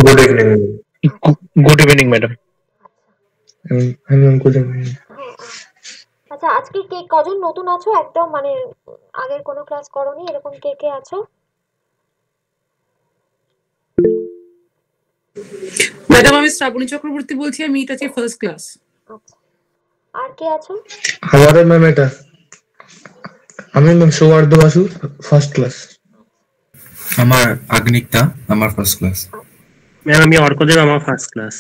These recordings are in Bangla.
Good evening. Good evening, madam. Good evening. আচ্ছা, আজকে কে কজন নতুন আছো? একদম মানে আগের কোনো ক্লাস করোনি, এরকম কে কে আছো? ম্যাডাম আমি শ্রাবণী চক্রবর্তী বলছি, আমি এটা হচ্ছে ফার্স্ট ক্লাস। আচ্ছা, আর কে আছো? हमारे मैम এটা আমি ম্যাম সুবর্ধ বাসু ফার্স্ট ক্লাস। আমার আগ্নিকতা, আমার ফার্স্ট ক্লাস। ম্যাম আমি অর্কদেব, আমার ফার্স্ট ক্লাস।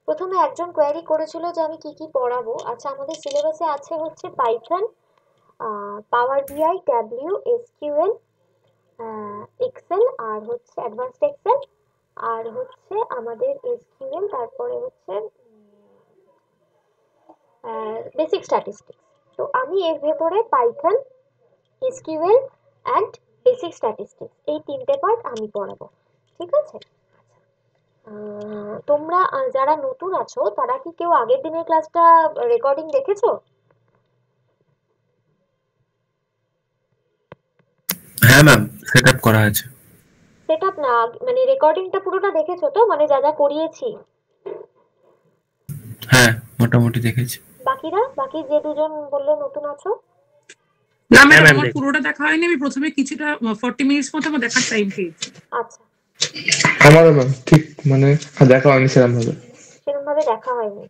প্রথমে একজন কোয়েরি করেছিল যে আমি কি কি পড়াবো। আচ্ছা, আমাদের সিলেবাসে আছে হচ্ছে পাইথন, পাওয়ার বিআই, ট্যাবলিউ, এসকিউএল, এক্সেল, আর হচ্ছে অ্যাডভান্সড এক্সেল, আর হচ্ছে আমাদের এসকিউএল, তারপরে হচ্ছে বেসিক স্ট্যাটিস্টিক্স। তো আমি এর ভেতরে Python, SQL and basic statistics এই তিনটে পার্ট আমি পড়াবো, ঠিক আছে? তোমরা যারা নতুন আছো তারা কি কেউ আগের দিনের ক্লাসটা রেকর্ডিং দেখেছো? হ্যাঁ ম্যাম, সেটআপ করা আছে। সেটআপ না, মানে রেকর্ডিংটা পুরোটা দেখেছো তো, মানে যা যা করিয়েছি? হ্যাঁ, মোটামুটি দেখেছি। বাকি যে দুজন বললে নতুন আছো? না ম্যাডাম, আমার পুরোটা দেখা হয়নি, আমি প্রথমে কিছুটা 40 মিনিটস মতো আমার দেখার টাইম পেয়েছি। আচ্ছা, আমারও ম্যাম ঠিক মানে দেখা হয়নি সেরকম ভাবে দেখা হয়নি।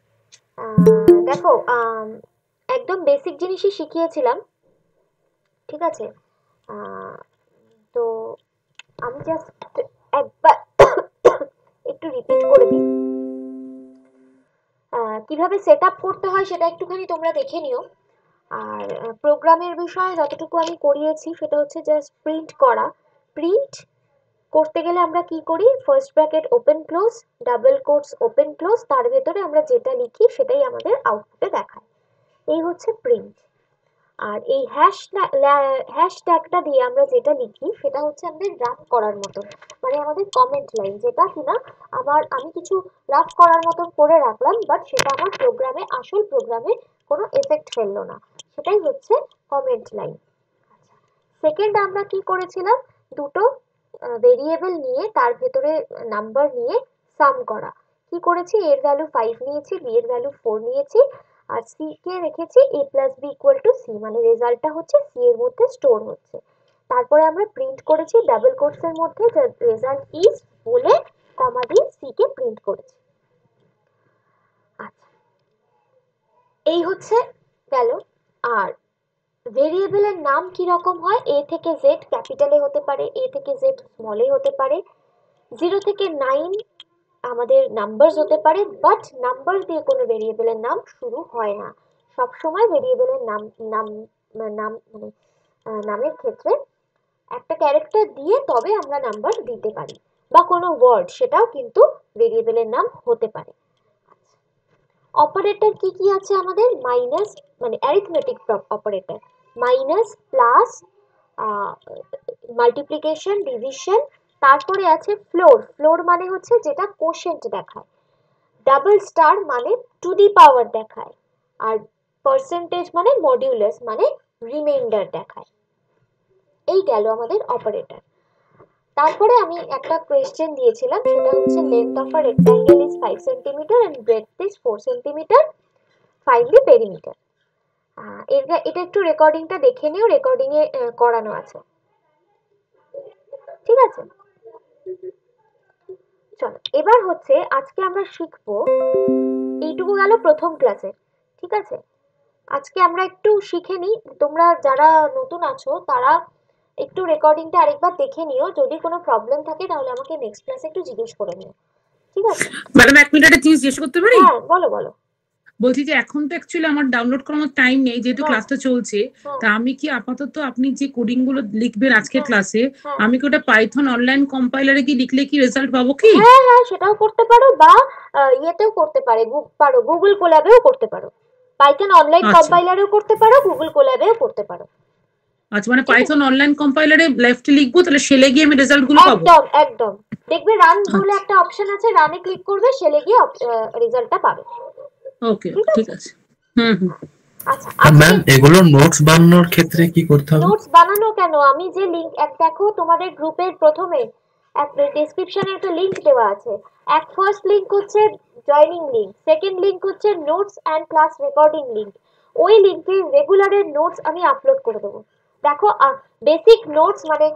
দেখো, একদম বেসিক জিনিসই শিখিয়েছিলাম, ঠিক আছে? তো আমি জাস্ট একবার একটু রিপিট করে দিই। কিভাবে সেট আপ করতে হয় সেটা একটুখানি তোমরা দেখে নিও। আর প্রোগ্রামের বিষয়ে যতটুকু আমি করিয়েছি সেটা হচ্ছে জাস্ট প্রিন্ট করা। প্রিন্ট করতে গেলে আমরা কি করি? First bracket open close, double quotes open close, তার ভেতরে আমরা যেটা লিখি সেটাই আমাদের আউটপুটে দেখায়। এই হচ্ছে প্রিন্ট। আর এই হ্যাশট্যাগটা দিয়ে আমরা যেটা লিখি সেটা হচ্ছে আমাদের রাফ করার মতন, মানে আমাদের কমেন্ট লাইন, যেটা কিনা আমি কিছু রাফ করার মতন করে রাখলাম, বাট সেটা আমার প্রোগ্রামে, আসল প্রোগ্রামে কোনো এফেক্ট ফেললো না, সেটাই হচ্ছে কমেন্ট লাইন। সেকেন্ড আমরা কি করেছিলাম? দুটো ভেরিয়েবল নিয়ে তার ভেতরে নাম্বার নিয়ে সাম করা। কি করেছি? এর ভ্যালু 5 নিয়েছি, বি এর ভ্যালু 4 নিয়েছি, আর সি কে রেখেছি a plus B equal to C, মানে রেজাল্টটা হচ্ছে সি এর মধ্যে স্টোর হচ্ছে। তারপরে আমরা প্রিন্ট করেছি ডাবল কোটস এর মধ্যে যে রেজাল্ট ইজ বলে কমা দিয়ে সি কে প্রিন্ট করেছি। আচ্ছা, এই হচ্ছে গেল। আর ভেরিয়েবলের নাম কি রকম হয়? এ থেকে জেড ক্যাপিটালে হতে পারে, এ থেকে জেড স্মলে হতে পারে, 0 থেকে 9 আমাদের নাম্বারস হতে পারে, বাট নাম্বার দিয়ে কোনো ভেরিয়েবলের নাম শুরু হয় না। সবসময় ভেরিয়েবলের নাম মানে নামের ক্ষেত্রে একটা ক্যারেক্টার দিয়ে তবে আমরা নাম্বার দিতে পারি, বা কোনো ওয়ার্ড, সেটাও কিন্তু ভেরিয়েবলের নাম হতে পারে। অপারেটর কি কি আছে আমাদের? মাইনাস, মানে arithmetic operator, minus, plus, multiplication, division. তারপরে আছে ফ্লোর। ফ্লোর মানে হচ্ছে যেটা কোশেন্ট দেখায়। ডাবল স্টার মানে টু দি পাওয়ার দেখায়। আর পার্সেন্টেজ মানে মডিউলাস, মানে রিমাইন্ডার দেখায়। এই গেল আমাদের অপারেটর। তারপরে আমি একটা কোয়েশ্চেন দিয়েছিলাম, সেটা হচ্ছে length of a rectangle is 5 centimetre and breadth is 4 centimetre, find the perimeter. এটা একটু রেকর্ডিংটা দেখে নিও, রেকর্ডিং এ করানো আছে, ঠিক আছে? চলো, এবার হচ্ছে আজকে আমরা শিখবো, এইটুকু গেল প্রথম ক্লাসে, ঠিক আছে? আজকে আমরা একটু শিখে নিই। তোমরা যারা নতুন আছো তারা একটু রেকর্ডিংটা আরেকবার দেখে নিও, যদি কোনো প্রবলেম থাকে তাহলে আমাকে নেক্সট ক্লাসে একটু জিজ্ঞেস করে নিও, ঠিক আছে? ম্যাডাম এক মিনিট একটা জিনিস জিজ্ঞেস করতে পারি? হ্যাঁ, বলো বলো। বলছি যে এখন তো অ্যাকচুয়ালি আমার ডাউনলোড করার টাইম নেই, যেহেতু ক্লাসটা চলছে। তা আমি কি আপাতত আপনি যে কোডিং গুলো লিখবেন আজকের ক্লাসে, আমি কি ওটা পাইথন অনলাইন কম্পাইলারে কি লিখলে কি রেজাল্ট পাবো কি? হ্যাঁ হ্যাঁ, সেটাও করতে পারো, বা ইয়েতেও করতে পারো, গুগল কোল্যাবেও করতে পারো। পাইথন অনলাইন কম্পাইলারেও করতে পারো, গুগল কোল্যাবেও করতে পারো। আচ্ছা, মানে পাইথন অনলাইন কম্পাইলারে লেফটে লিখবো, তাহলে শেলে গিয়ে আমি রেজাল্ট গুলো পাবো? একদম একদম, দেখবে রান বলে একটা অপশন আছে, রানে ক্লিক করবে, শেলে গিয়ে রেজাল্টটা পাবে। ওকে, ঠিক আছে। আচ্ছা ম্যাম, এগুলো নোটস বানানোর ক্ষেত্রে কি করতে হবে? নোটস বানানো কেন, আমি যে লিংক দেখো তোমাদের গ্রুপের প্রথমে ডেসক্রিপশনে একটা লিংক দেওয়া আছে। এক ফার্স্ট লিংক হচ্ছে জয়নিং লিংক, সেকেন্ড লিংক হচ্ছে notes and class recording link. ওই লিংকে রেগুলারের নোটস আমি আপলোড করে দেবো। দেখো বেসিক নোটস মানে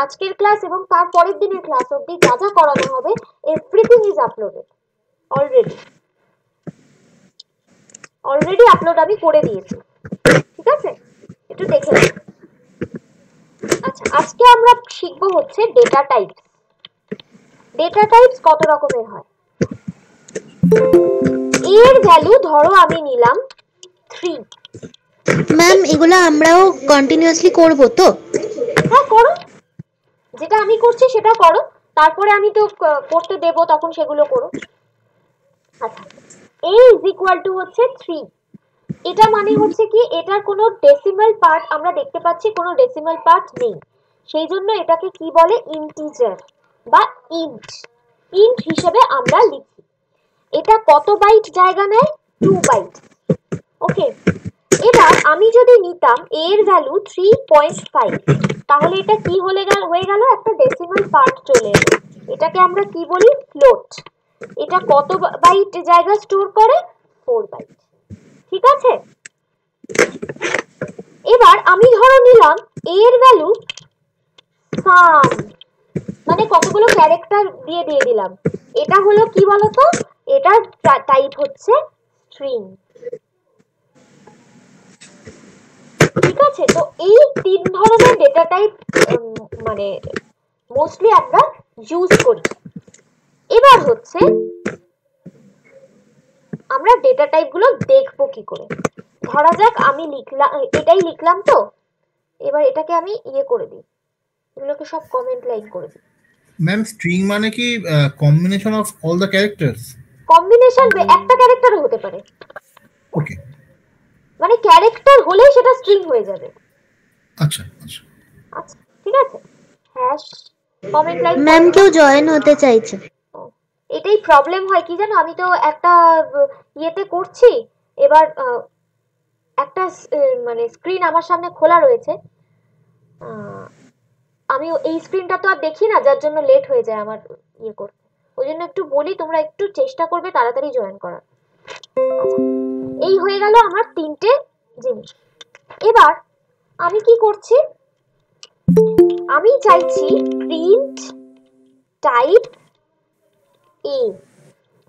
আজকের ক্লাস এবং তার পরের দিনের ক্লাস অবধি যা যা করানো হবে everything is uploaded already upload আমি করে দিয়েছি। ঠিক আছে, একটু দেখে নাও। আচ্ছা, আজকে আমরা শিখবো হচ্ছে ডেটা টাইপস। ডেটা টাইপস কত রকমের হয়। এর ভ্যালু ধরো আমি নিলাম 3। ম্যাম এগুলো আমরাও কন্টিনিউয়াসলি করব তো? হ্যাঁ করো, যেটা আমি করছি সেটা করো, তারপরে আমি তো করতে দেব, তখন সেগুলো করো। আচ্ছা, a ইজ ইকুয়াল টু হচ্ছে 3। এটা মানে হচ্ছে কি, এটার কোনো ডেসিমাল পার্ট আমরা দেখতে পাচ্ছি, কোনো ডেসিমাল পার্ট নেই, সেই জন্য এটাকে কি বলে, ইন্টিজার বা ইন্ট হিসেবে আমরা লিখি। এটা কত বাইট জায়গা নেয়, 2 বাইট। ওকে, এবার আমি যদি নিতাম এর ভ্যালু 3.5, তাহলে এটা কি হয়ে গেল, একটা ডেসিমাল পার্ট চলে এলো। এটাকে আমরা কি বলি, ফ্লোট। এটা কত বাইট জায়গা স্টোর করে, 4 বাইট। ঠিক আছে, এবার আমি ধরো নিলাম এর ভ্যালু সাম, মানে কতগুলো ক্যারেক্টার দিয়ে দিলাম। এটা হলো কি বলতো, এটা টাইপ হচ্ছে স্ট্রিং। ঠিক আছে, তো এই 3 ধরনের ডেটা টাইপ মানে মোস্টলি আমরা ইউজ করি। এবার হচ্ছে আমরা ডেটা টাইপ গুলো দেখবো কি করে। ধরা যাক আমি এটাই লিখলাম, তো এবার এটাকে আমি করে দিই, এগুলোকে সব কমেন্ট লাইন করে দিই। ম্যাম স্ট্রিং মানে কি combination of all the characters? Combination, একটা ক্যারেক্টারও হতে পারে। ওকে, মানে ক্যারেক্টার হলেই সেটা স্ট্রিং হয়ে যাবে। আচ্ছা আচ্ছা আচ্ছা, ঠিক আছে। Hash comment line. ম্যাম কেউ জয়েন হতে চাইছে। এটাই প্রবলেম হয় কি জানো, আমি তো একটা ইয়েতে করছি, এবার একটা মানে স্ক্রিন আমার সামনে খোলা রয়েছে, আমি এই স্ক্রিনটা তো আর দেখি না, যার জন্য লেট হয়ে যায় আমার করতে। ওই জন্য একটু বলি, তোমরা একটু চেষ্টা করবে তাড়াতাড়ি জয়েন করার। এই হয়ে গেল আমার 3টে জিনিস। এবার আমি কি করছি, আমি চাইছি প্রিন্ট টাইপ এ।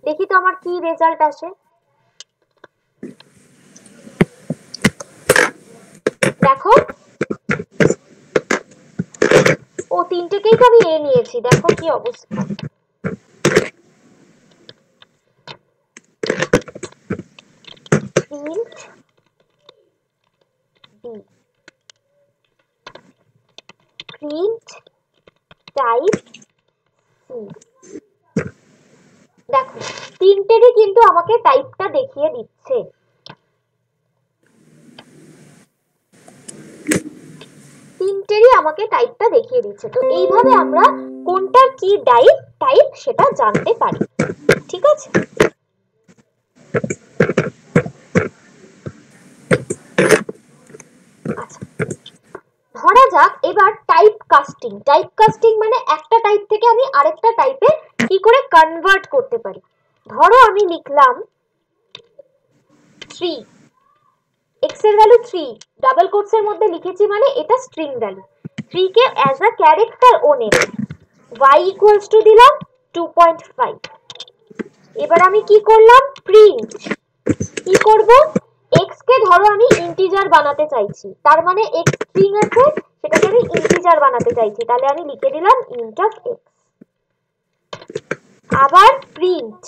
দেখি তো আমার কি রেজাল্ট আসে। দেখো, ও 3টেকেই তো আমি এ নিয়েছি, দেখো কি অবস্থা। Print B, print type C. দেখো 3টেরই কিন্তু আমাকে টাইপটা দেখিয়ে দিচ্ছে। তো এইভাবে আমরা কোনটার কি টাইপ সেটা জানতে পারি। ঠিক আছে, আচ্ছা ধরা যাক এবার টাইপ কাস্টিং মানে একটা টাইপ থেকে আমি আরেকটা টাইপে কি করে কনভার্ট করতে পারি। ধরো আমি লিখলাম 3, x এর ভ্যালু 3, ডাবল কোটস এর মধ্যে লিখেছি মানে এটা স্ট্রিং ভ্যালু। 3 কে অ্যাজ আ ক্যারেক্টার ও নেব, y ইকুয়ালস টু দিলাম 2.5। এবার আমি কি করলাম, প্রিন্ট কি করব, x কে ধরো আমি ইন্টিজার বানাতে চাইছি, তার মানে x স্ট্রিং আছে, সেটাকে আমি ইন্টিজার বানাতে চাইছি, তাহলে আমি লিখে দিলাম int of x। আবার প্রিন্ট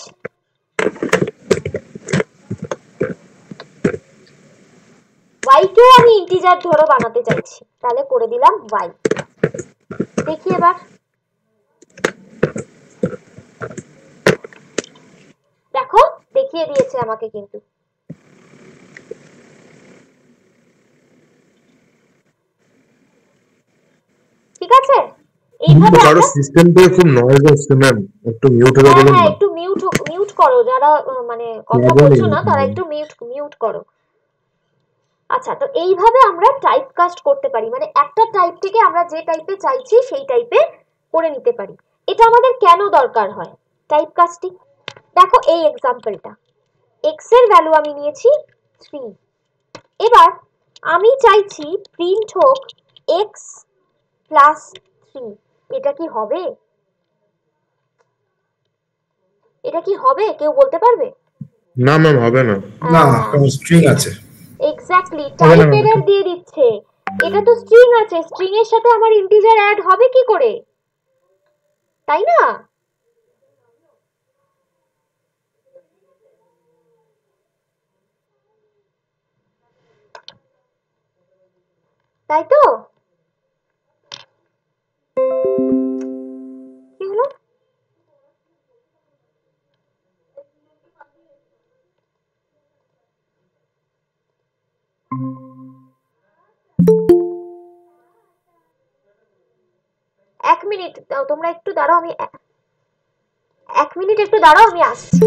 y কেও আমি ইন্টিজার ধরো বানাতে চাইছি, তাহলে করে দিলাম y। দেখি এবার, দেখো দেখিয়ে দিয়েছে আমাকে কিন্তু। ঠিক আছে, এইভাবে কারো সিস্টেম থেকে খুব নয়েজ আসছে ম্যাম, একটু মিউট হয়ে যাবেন। হ্যাঁ একটু মিউট করো, যারা মানে কথা বলছো না তারা একটু মিউট করো। আচ্ছা, তো এইভাবে আমরা টাইপ কাস্ট করতে পারি, মানে একটা টাইপ থেকে আমরা যে টাইপে চাইছি সেই টাইপে করে নিতে পারি। এটা আমাদের কেন দরকার হয়? Type casting. দেখো এই এক্সাম্পলটা, x এর ভ্যালু আমি নিয়েছি 3, এবার আমি চাইছি প্রিন্ট হোক x প্লাস 3। এটা কি হবে? এটা কি হবে কেউ বলতে পারবে? না ম্যাম, হবে না। না কারণ স্ট্রিং আছে। এক্স্যাক্টলি, টাইপ এরর দিয়ে দিচ্ছে। এটা তো স্ট্রিং আছে, স্ট্রিং এর সাথে আমার ইন্টিজার অ্যাড হবে কি করে, তাই না? তাই তো? কি হলো? এক মিনিট তোমরা একটু দাঁড়াও, আমি 1 মিনিট একটু দাঁড়াও, আমি আসছি।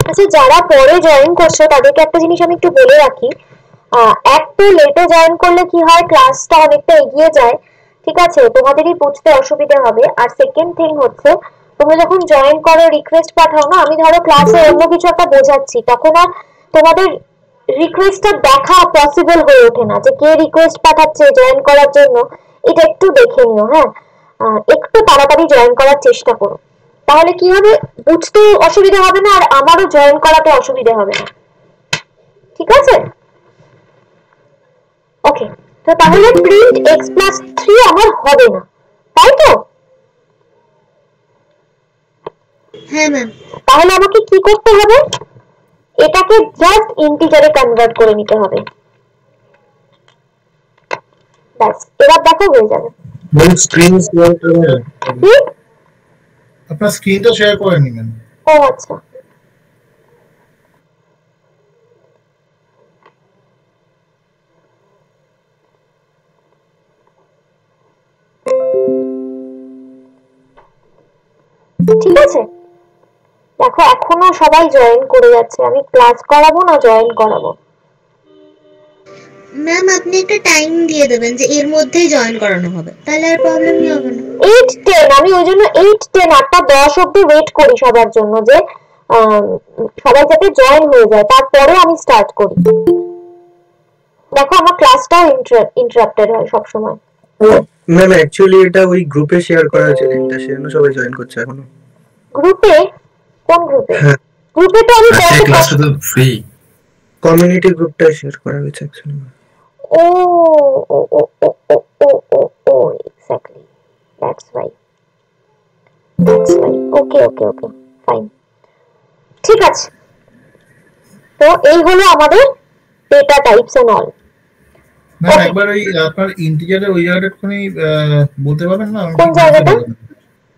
আচ্ছা, যারা পরে জয়েন করছো তাদেরকে একটা জিনিস আমি একটু বলে রাখি, একটু লেটে জয়েন করলে কি হয়, ক্লাসটা অনেকটা এগিয়ে যায়, ঠিক আছে? তোমাদেরই বুঝতে অসুবিধা হবে। আর সেকেন্ড থিং হচ্ছে, তোমরা যখন জয়েন করো রিকোয়েস্ট পাঠাও না, আমি ধরো ক্লাসে অন্য কিছু একটা বোঝাচ্ছি, তখন আর তোমাদের রিকোয়েস্টটা দেখা পসিবল হয়ে ওঠে না, যে কে রিকোয়েস্ট পাঠাচ্ছে জয়েন করার জন্য। এটা একটু দেখে নিও, হ্যাঁ? একটু তাড়াতাড়ি জয়েন করার চেষ্টা করো, তাহলে কি হবে, বুঝতে অসুবিধা হবে না, আর আমারও জয়েন করাতে অসুবিধা হবে না, ঠিক আছে? ওকে, তো তাহলে প্রিন্ট x প্লাস 3 আমার হবে না, তাই তো? হ্যাঁ ম্যাম। তাহলে আমাকে কি করতে হবে, এটাকে জাস্ট ইন্টিজারে কনভার্ট করে নিতে হবে, ব্যাস। এবার দেখো হয়ে যাবে। স্ক্রিন শেয়ার করবে? আপনার স্ক্রিনটা শেয়ার করে নিবেন। ও আচ্ছা, ঠিক আছে। দেখো এখনো সবাই জয়েন করে যাচ্ছে, আমি ক্লাস করাবো না জয়েন করাবো? ম্যাম আপনি একটা টাইম দিয়ে দেবেন যে এর মধ্যেই জয়েন করানো হবে, তাহলে আর প্রবলেমই হবে না। 8-10, আমি ওই জন্য 8-10 8টা 10 অব্দি ওয়েট করি সবার জন্য, যে সবাই যাতে জয়েন হয়ে যায়, তারপরে আমি স্টার্ট করি। দেখো আমার ক্লাসটাও ইন্টারাপ্টেড হয় সব সময়। ম্যাম অ্যাকচুয়ালি এটা ওই গ্রুপে শেয়ার করা আছে লিংকটা, সেজন্য সবাই জয়েন করছে এখনো। গ্রুপে? কোন গ্রুপে? গ্রুপে তো আমি এই ক্লাসটা তো ফ্রি, কমিউনিটি গ্রুপটা শেয়ার করা হয়েছে actually. Oh oh oh oh oh oh oh exactly, that's right, okay okay okay, fine, ঠিক আছে। তো এই হলো আমাদের data types and all. Ma'am একবার ওই আপনার ইন্টিজারের ওই জায়গাটা একটুখানি বলতে পারবেন না? কোন জায়গাটা?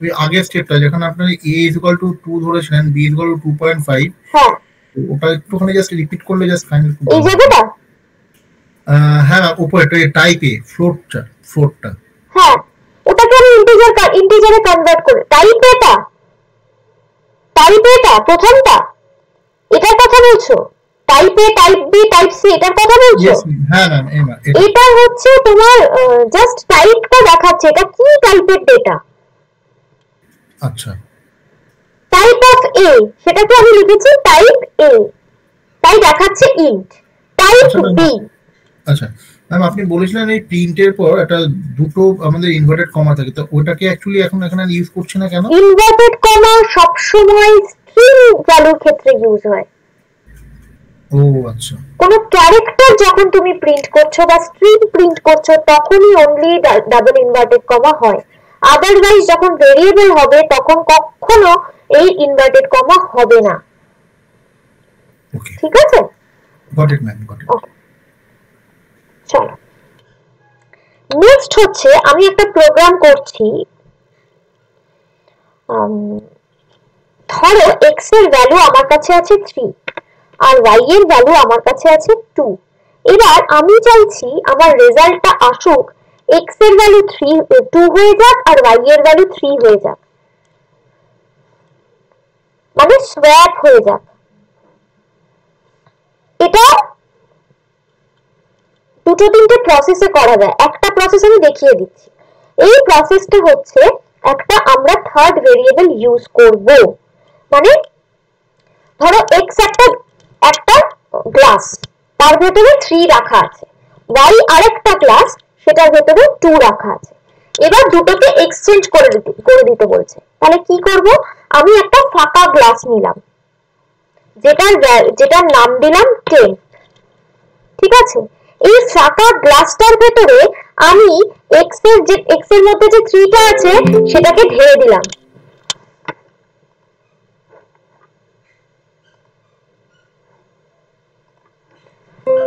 ওই আগের স্টেপটা যেখানে আপনার a = 2 ধরেছিলেন, b = 2.5, হ্যাঁ ওটা একটুখানি জাস্ট রিপিট করলে জাস্ট কাইন্ডলি। এই জায়গাটা? হ্যাঁ উপরে টাইপ এ ফ্লোটটা। হ্যাঁ, ওটাকে আমি ইন্টিজারে কনভার্ট করে টাইপ এটা প্রথমটা, এটার কথা বলছো? টাইপ এ, টাইপ বি, টাইপ সি, এটার কথা বলছো? হ্যাঁ ম্যাম, এটা হচ্ছে তোমার জাস্ট টাইপটা দেখাচ্ছে, এটা কি টাইপের ডেটা। আচ্ছা, টাইপ অফ এ, সেটাকে আমি লিখেছি টাইপ এ, তাই দেখাচ্ছে ইন্ট। Type B. আচ্ছা ম্যাম, আপনি বলেছিলেন এই প্রিন্টের পর একটা দুটো আমাদের ইনভার্টেড কমা থাকে, তো ওটাকে অ্যাকচুয়ালি এখন এখানে ইউজ করছি না কেন? ইনভার্টেড কমা সব সময় স্ট্রিং ভ্যালুর ক্ষেত্রে ইউজ হয়। ও আচ্ছা, কোনো ক্যারেক্টার যখন তুমি প্রিন্ট করছো বা স্ট্রিং প্রিন্ট করছো তখনই অনলি ডাবল ইনভার্টেড কমা হয়, আদারওয়াইজ যখন ভেরিয়েবল হবে তখন কখনো এই ইনভার্টেড কমা হবে না। ওকে, ঠিক আছে, got it ma'am, got it. চলো নেক্সট হচ্ছে আমি একটা প্রোগ্রাম করছি। ধরো x এর ভ্যালু আমার কাছে আছে 3 আর y এর ভ্যালু আমার কাছে আছে 2। এবার আমি চাইছি আমার রেজাল্টটা আসুক x এর ভ্যালু 2 হয়ে যাক আর y এর ভ্যালু 3 হয়ে যাক, মানে সোয়াপ হয়ে যাক। এটা দুটো তিনটে প্রসেসে করা যায়, একটা প্রসেস আমি দেখিয়ে দিচ্ছি। এই প্রসেসটা হচ্ছে একটা আমরা থার্ড ভেরিয়েবল ইউজ করব, মানে ধরো x একটা গ্লাস, তার ভেতরে 3 রাখা আছে, y আরেকটা গ্লাস, সেটার ভেতরে 2 রাখা আছে। এবার দুটোকে এক্সচেঞ্জ করে দিতে বলছে। তাহলে কি করব, আমি একটা ফাঁকা গ্লাস নিলাম যেটার নাম দিলাম 10। ঠিক আছে, এই ফাঁকা গ্লাসটার ভেতরে আমি x এর মধ্যে যে 3টা আছে সেটাকে ঢেলে দিলাম।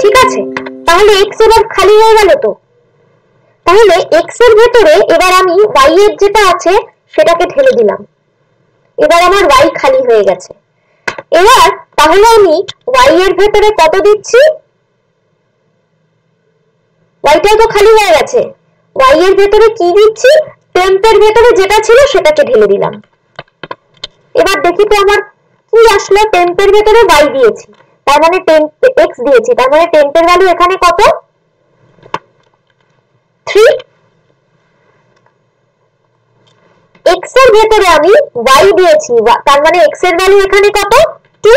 ঠিক আছে, তাহলে x এবার খালি হয়ে গেল। তো তাহলে x এর ভেতরে এবার আমি y এর যেটা আছে সেটাকে ঢেলে দিলাম, এবার আমার y খালি হয়ে গেছে। এবার তাহলে আমি y এর ভেতরে কত দিচ্ছি, yটাও তো খালি হয়ে গেছে, y এর ভেতরে কি দিচ্ছি, টেম্প এর ভেতরে যেটা ছিল সেটাকে ঢেলে দিলাম। এবার দেখি তো আমার কি আসলো, টেম্প এর ভেতরে y দিয়েছি, তার মানে x দিয়েছি, তার মানে টেম্প এর ভ্যালু এখানে কত, 3। x এর ভেতরে আমি y দিয়েছি, তার মানে x এর ভ্যালু এখানে কত, 2।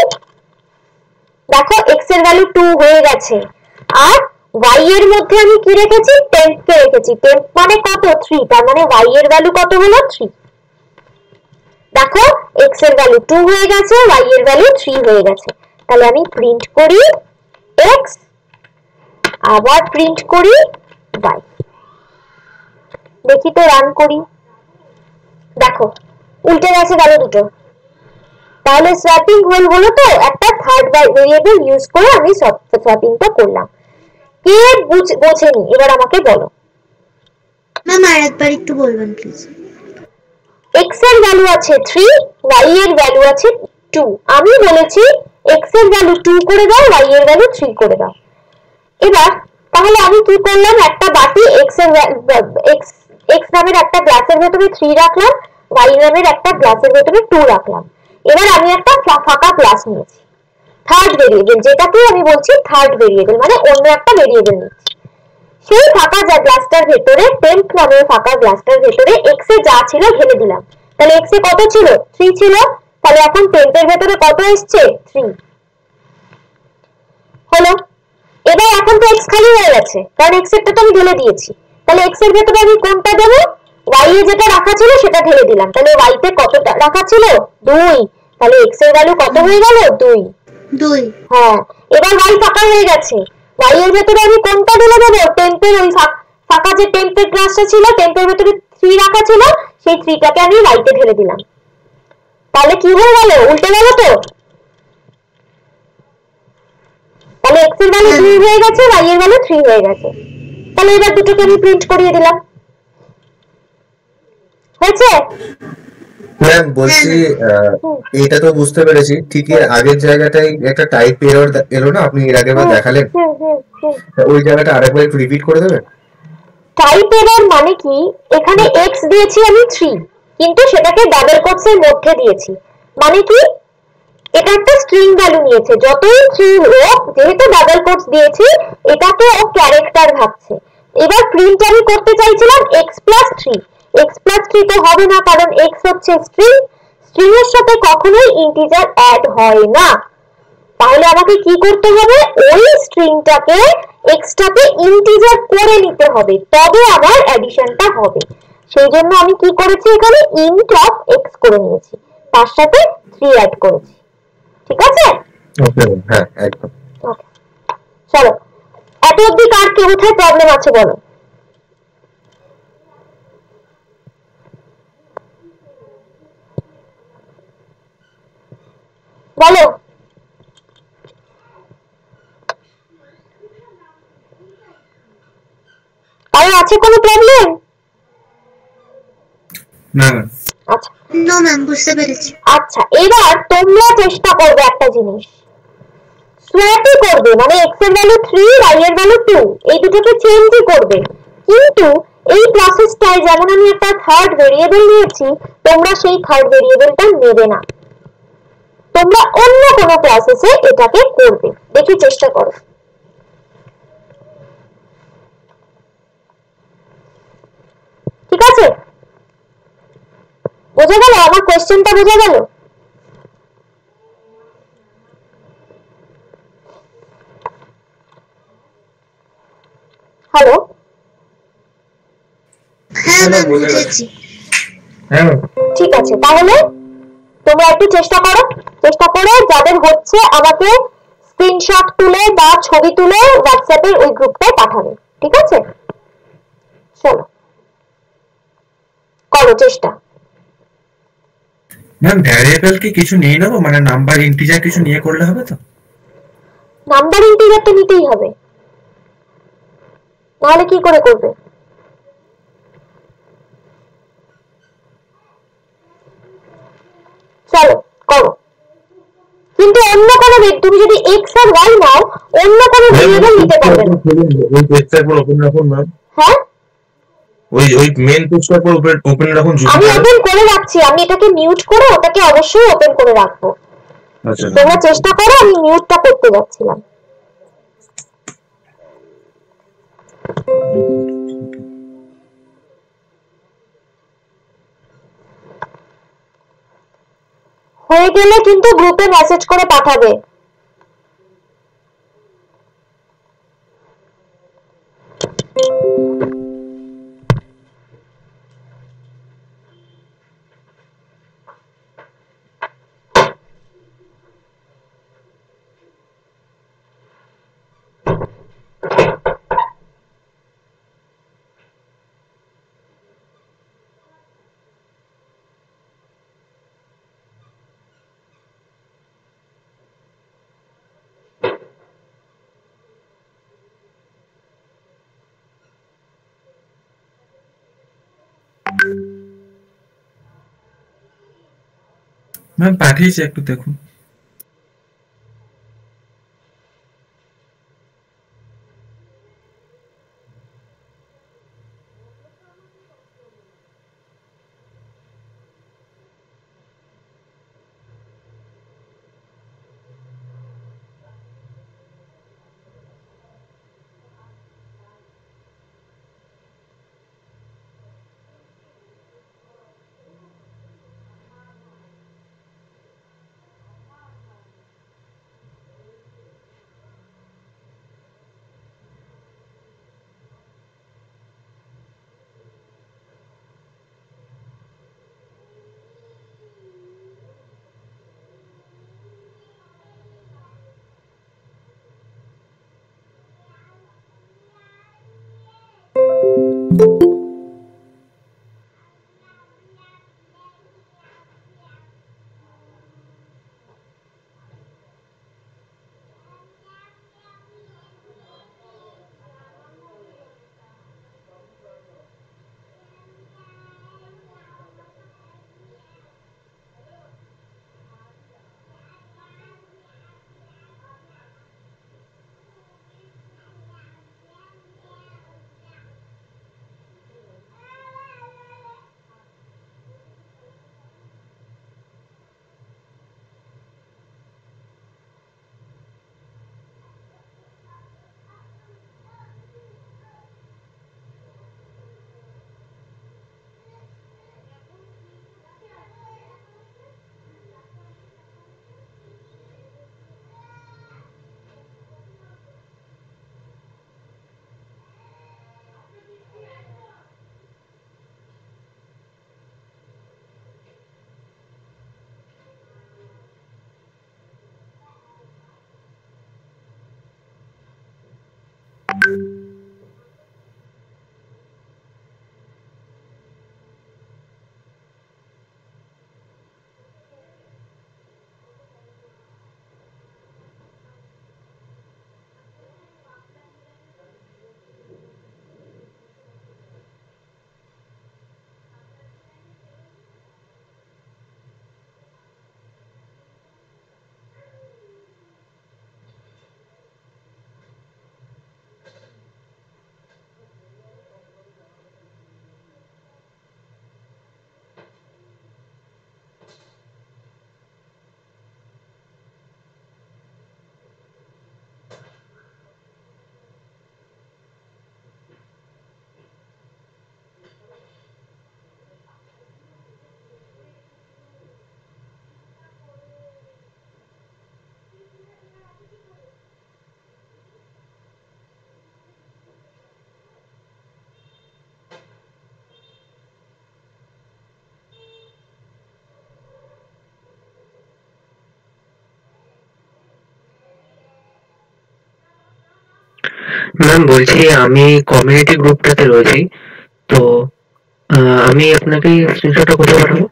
দেখো x এর ভ্যালু 2 হয়ে গেছে। আর y এর মধ্যে আমি কি রেখেছি, টেম্প কে রেখেছি, টেম্প মানে কত, 3, তার মানে y এর ভ্যালু কত হলো, 3। দেখো x এর ভ্যালু 2 হয়ে গেছে, y এর ভ্যালু 3 হয়ে গেছে। তাহলে আমি প্রিন্ট করি x, আবার প্রিন্ট করি y। দেখি তো, রান করি, দেখো উল্টে গেছে গেল দুটো। তাহলে সোয়াপিং হলো তো, একটা থার্ড ভেরিয়েবল ইউজ করে আমি সোয়াপিংটা করলাম। কে বোঝেনি এবার আমাকে বলো। ম্যাম আরেকবার একটু বলবেন প্লিজ। x এর ভ্যালু আছে 3, y এর ভ্যালু আছে 2। আমি বলেছি x এর ভ্যালু 2 করে দাও, y এর ভ্যালু 3 করে দাও। এবার তাহলে আমি কি করলাম, একটা বাটি x নামের একটা গ্লাসের ভেতরে 3 রাখলাম, y নামের একটা গ্লাসের ভেতরে 2 রাখলাম। এবার আমি একটা ফাঁকা গ্লাস নিয়েছি, থার্ড ভেরিয়েবল, যেটাকে আমি বলছি থার্ড ভেরিয়েবল, মানে অন্য একটা ভেরিয়েবল নিচ্ছি। সেই ফাঁকা গ্লাসটার ভেতরে, টেম্প নামের ফাঁকা গ্লাসটার ভেতরে x এ যা ছিল ঢেলে দিলাম। তাহলে x এ কত ছিল, 3 ছিল, তাহলে এখন টেম্পের ভেতরে কত এসছে, 3 হলো। এবার এখন তো x খালি হয়ে গেছে, কারণ x এরটা তো আমি ঢেলে দিয়েছি। তাহলে x এর ভেতরে আমি কোনটা দেবো, y এ যেটা রাখা ছিল সেটা ঢেলে দিলাম। তাহলে y তে কতটা রাখা ছিল, 2, তাহলে x এর ভ্যালু কত হয়ে গেল, 2। হ্যাঁ, এবার y ফাঁকা হয়ে গেছে, y এর ভেতরে আমি কোনটা ঢেলে দেবো, টেম্পের ওই ফাঁকা যে টেম্পের গ্লাসটা ছিল, টেম্পের ভেতরে 3 রাখা ছিল, সেই 3টাকে আমি y তে ঢেলে দিলাম। তাহলে কি হয়ে গেল, উল্টে গেল তো। তাহলে x এর ভ্যালু 2 হয়ে গেছে, y এর ভ্যালু 3 হয়ে গেছে। তাহলে এবার দুটোকে আমি প্রিন্ট করিয়ে দিলাম, হয়েছে। ম্যাম বলছি এটা তো বুঝতে পেরেছি, ঠিক এর আগের জায়গাটায় একটা টাইপ এরর এলো না, আপনি এর আগেবার দেখালেন, ওই জায়গাটা আরেকবার একটু রিপিট করে দেবেন। টাইপ এরর মানে কি, এখানে x দিয়েছি আমি 3, কিন্তু সেটাকে ডাবল কোটস এর মধ্যে দিয়েছি, মানে কি এটা একটা স্ট্রিং ভ্যালু নিয়েছে, যতই 3 হোক, যেহেতু ডাবল কোটস দিয়েছি এটাকে ও ক্যারেক্টার ভাবছে। এবার প্রিন্ট আমি করতে চাইছিলাম x + 3, x + 3 তো হবে না, কারণ x হচ্ছে স্ট্রিং, স্ট্রিং এর সাথে কখনোই ইন্টিজার অ্যাড হয় না। তাহলে আমাকে কি করতে হবে, ওই স্ট্রিংটাকে এক্সটাকে ইন্টিজার করে নিতে হবে, তবে আমার অ্যাডিশনটা হবে। সেই জন্য আমি কি করেছি, এখানে int of x করে নিয়েছি, তার সাথে 3 অ্যাড করেছি। ঠিক আছে, ওকে হ্যাঁ একদম। ওকে, চলো এত অব্দি কার কে কোথায় প্রবলেম আছে বলো। বলো কারো আছে কোনো প্রবলেম? না ম্যাম। আচ্ছা নো ম্যাম, বুঝতে পেরেছি। আচ্ছা, এবার তোমরা চেষ্টা করবে একটা জিনিস, সোয়াপই করবে, মানে x এর ভ্যালু 3 y এর ভ্যালু 2, এই দুটোকে চেঞ্জই করবে, কিন্তু এই প্রসেসটায় যেমন আমি একটা থার্ড ভেরিয়েবল নিয়েছি, তোমরা সেই থার্ড ভেরিয়েবলটা নেবে না, তোমরা অন্য কোনো প্রসেসে এটাকে করবে। দেখি চেষ্টা করো। ঠিক আছে, বোঝা গেল আমার কোশ্চেনটা? বোঝা গেল? হ্যালো, হ্যাঁ ম্যাম, বুঝেছি। হ্যাঁ ম্যাম। ঠিক আছে, তাহলে তোমরা একটু চেষ্টা করো, চেষ্টা করে যাদের হচ্ছে আমাকে স্ক্রিনশট তুলে বা ছবি তুলে হোয়াটসঅ্যাপের ওই গ্রুপটায় পাঠাবে। ঠিক আছে, চলো করো চেষ্টা। ম্যাম ভ্যারিয়েবল কি কিছু নিয়ে নেবো, মানে নাম্বার ইন্টিজার কিছু নিয়ে করলে হবে তো? নাম্বার ইন্টিজার তো নিতেই হবে, তাহলে কি করে করবে? চলো করো, কিন্তু অন্য কোনো তুমি যদি x আর y নাও, অন্য কোনো ভেরিয়েবল নিতে পারবে না। ওই পেজটার উপর ওপেন রাখুন ম্যাম, হ্যাঁ ওই মেন পেজটার উপর ওপেন রাখুন। আমি ওপেন করে রাখছি, আমি এটাকে মিউট করে ওটাকে অবশ্যই ওপেন করে রাখবো। আচ্ছা তোমরা চেষ্টা করো, আমি মিউটটা করতে যাচ্ছিলাম। হয়ে গেলে কিন্তু গ্রুপে মেসেজ করে পাঠাবে। ম্যাম পাঠিয়েছি, একটু দেখুন। ম্যাম বলছি আমি কমিউনিটি গ্রুপটাতে রয়েছি, তো আমি আপনাকে স্ক্রিনশটটা কোথায় পাঠাবো?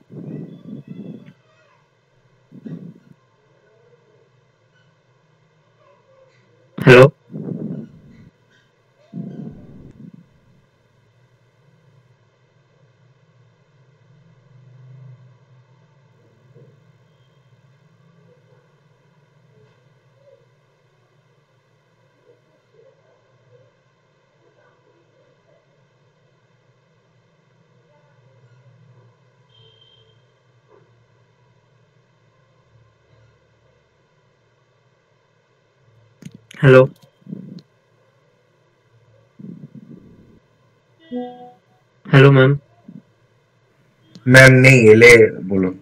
Hello, hello, hello ma'am. Ma'am নেই, এলে বলুন।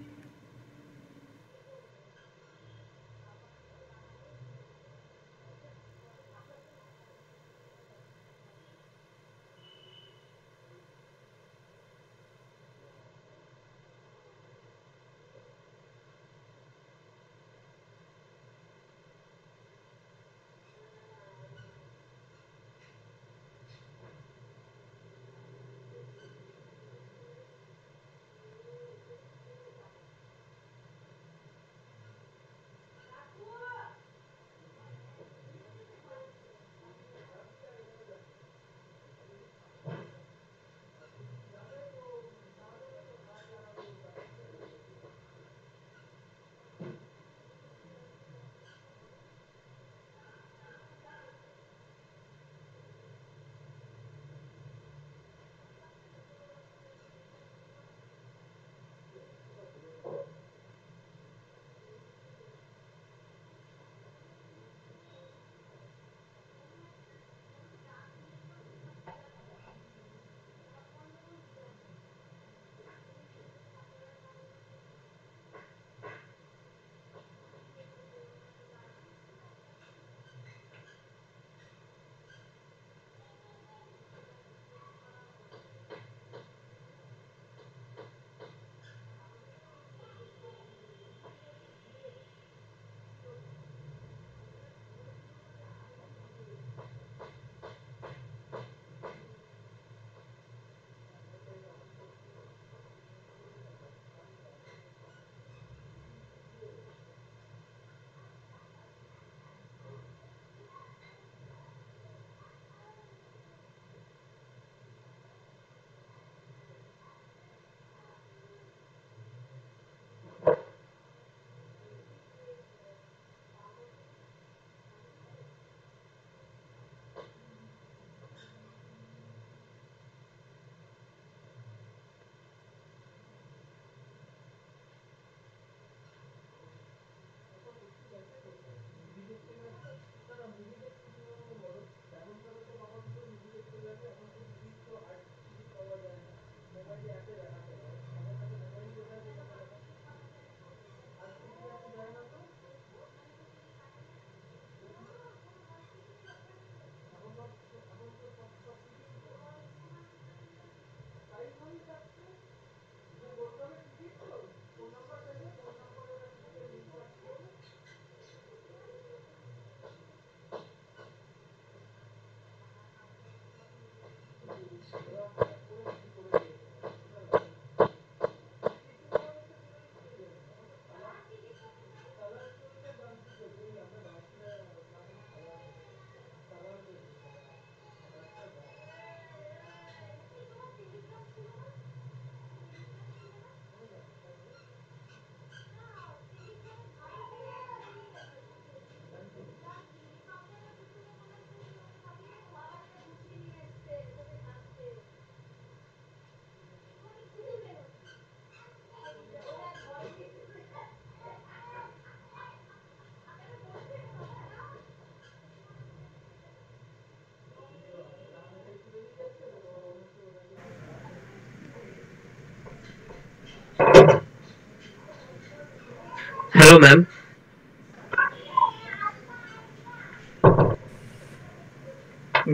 Hello ma'am.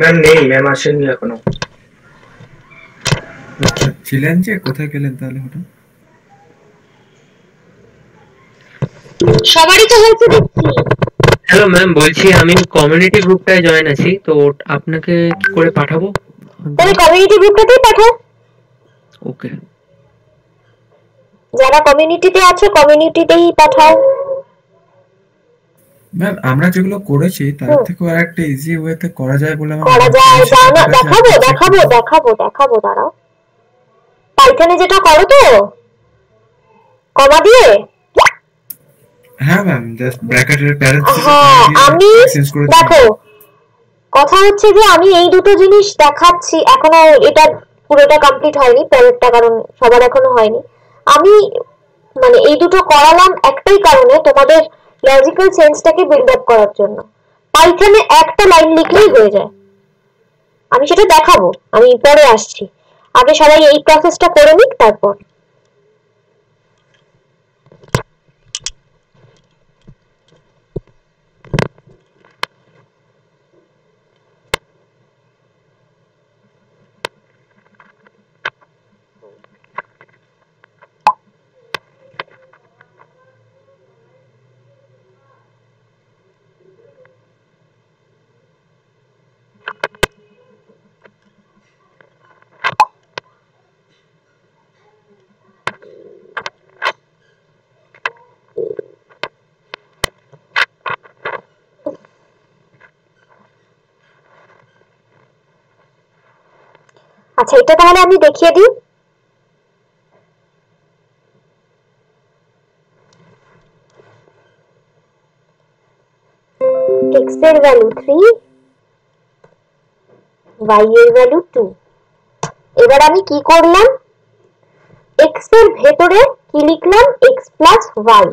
ম্যাম নেই, ম্যাম আসেননি এখনো। আচ্ছা, ছিলেন যে, কোথায় গেলেন তাহলে হঠাৎ? সবারই তো হয়েছে দেখছি। হ্যালো ম্যাম, বলছি আমি কমিউনিটি গ্রুপটায় জয়েন আছি, তো আপনাকে কি করে পাঠাবো? তুমি কমিউনিটি গ্রুপটাতেই পাঠাও। ওকে। যারা কমিউনিটিতে আছো কমিউনিটিতেই পাঠাও। ম্যাম আমরা যেগুলো করেছি তার থেকে আর একটা ইজি ওয়েতে করা যায় বলে আমার করা যায়। দেখাবো দাঁড়াও। পাইথনে যেটা করো তো কমা দিয়ে। হ্যাঁ ম্যাম, জাস্ট ব্র্যাকেটের প্যারেন্থেসিস আমি দেখো কথা হচ্ছে যে আমি এই দুটো জিনিস দেখাচ্ছি, এখনো এটা পুরোটা কমপ্লিট হয়নি, পরেরটা কারণ সবার এখনো হয়নি। আমি মানে এই দুটো করালাম একটাই কারণে, তোমাদের লজিক্যাল সেন্সটাকে বিল্ড আপ করার জন্য। পাইথনে একটা লাইন লিখলেই হয়ে যায়, আমি সেটা দেখাবো, আমি পরে আসছি। আগে সবাই এই প্রসেসটা করে নিক তারপর। আচ্ছা, এটা তাহলে আমি দেখিয়ে দিই। x এর ভ্যালু 3, y এর ভ্যালু 2। এবার আমি কি করলাম, x এর ভেতরে কি লিখলাম, x প্লাস y।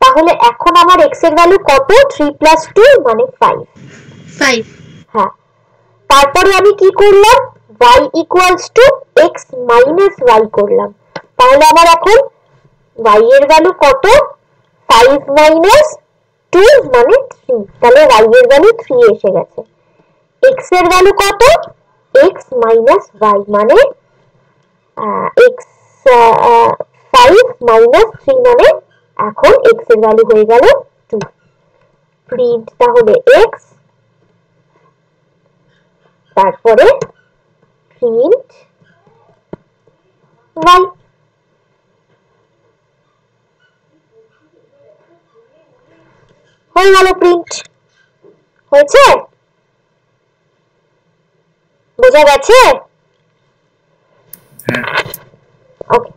তাহলে এখন আমার x এর ভ্যালু কত, 3 প্লাস 2 মানে 5। হ্যাঁ, তারপরে আমি কি করলাম, y equals to x minus y করলাম। তাহলে আমার এখন y এর ভ্যালু কত, 5 মাইনাস 2 মানে 3। তাহলে y এর ভ্যালু 3 এসে গেছে। x এর ভ্যালু কত, x মাইনাস y মানে x 5 মাইনাস 3 মানে এখন x এর ভ্যালু হয়ে গেল 2। প্রিন্ট তাহলে x, তারপরে প্রিন্ট y। হয়ে গেল প্রিন্ট। হয়েছে? বোঝা গেছে? ওকে,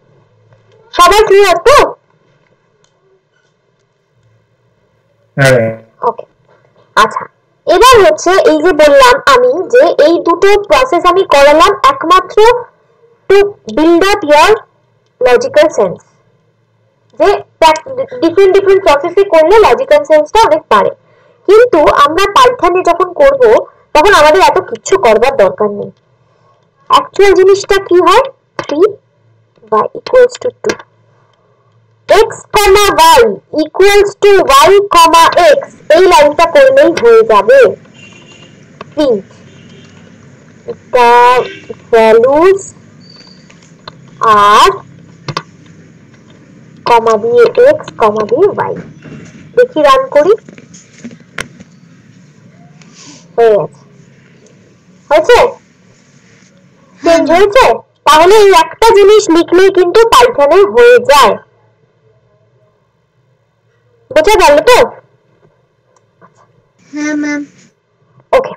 সবাই ক্লিয়ার তো? ওকে, আচ্ছা এবার হচ্ছে এই যে বললাম আমি যে এই দুটো প্রসেস আমি করালাম একমাত্র to build up your logical sense, যে ডিফারেন্ট প্রসেসে করলে লজিক্যাল সেন্সটা অনেক বাড়ে। কিন্তু আমরা পাইথনে যখন করব তখন আমাদের এত কিছু করবার দরকার নেই। অ্যাকচুয়াল জিনিসটা কি হয়, 3 y equals to 2, x, y equals to y, x, এই লাইনটা করলেই হয়ে যাবে। প্রিন্ট এটা ভ্যালুস আর কমা দিয়ে x, কমা দিয়ে y। দেখি রান করি, হয়ে গেছে। হয়েছে? চেঞ্জ হয়েছে? তাহলে এই একটা জিনিস লিখলেই কিন্তু পাইথনে হয়ে যায়। বোঝা গেল তো? হ্যাঁ ম্যাম। ওকে,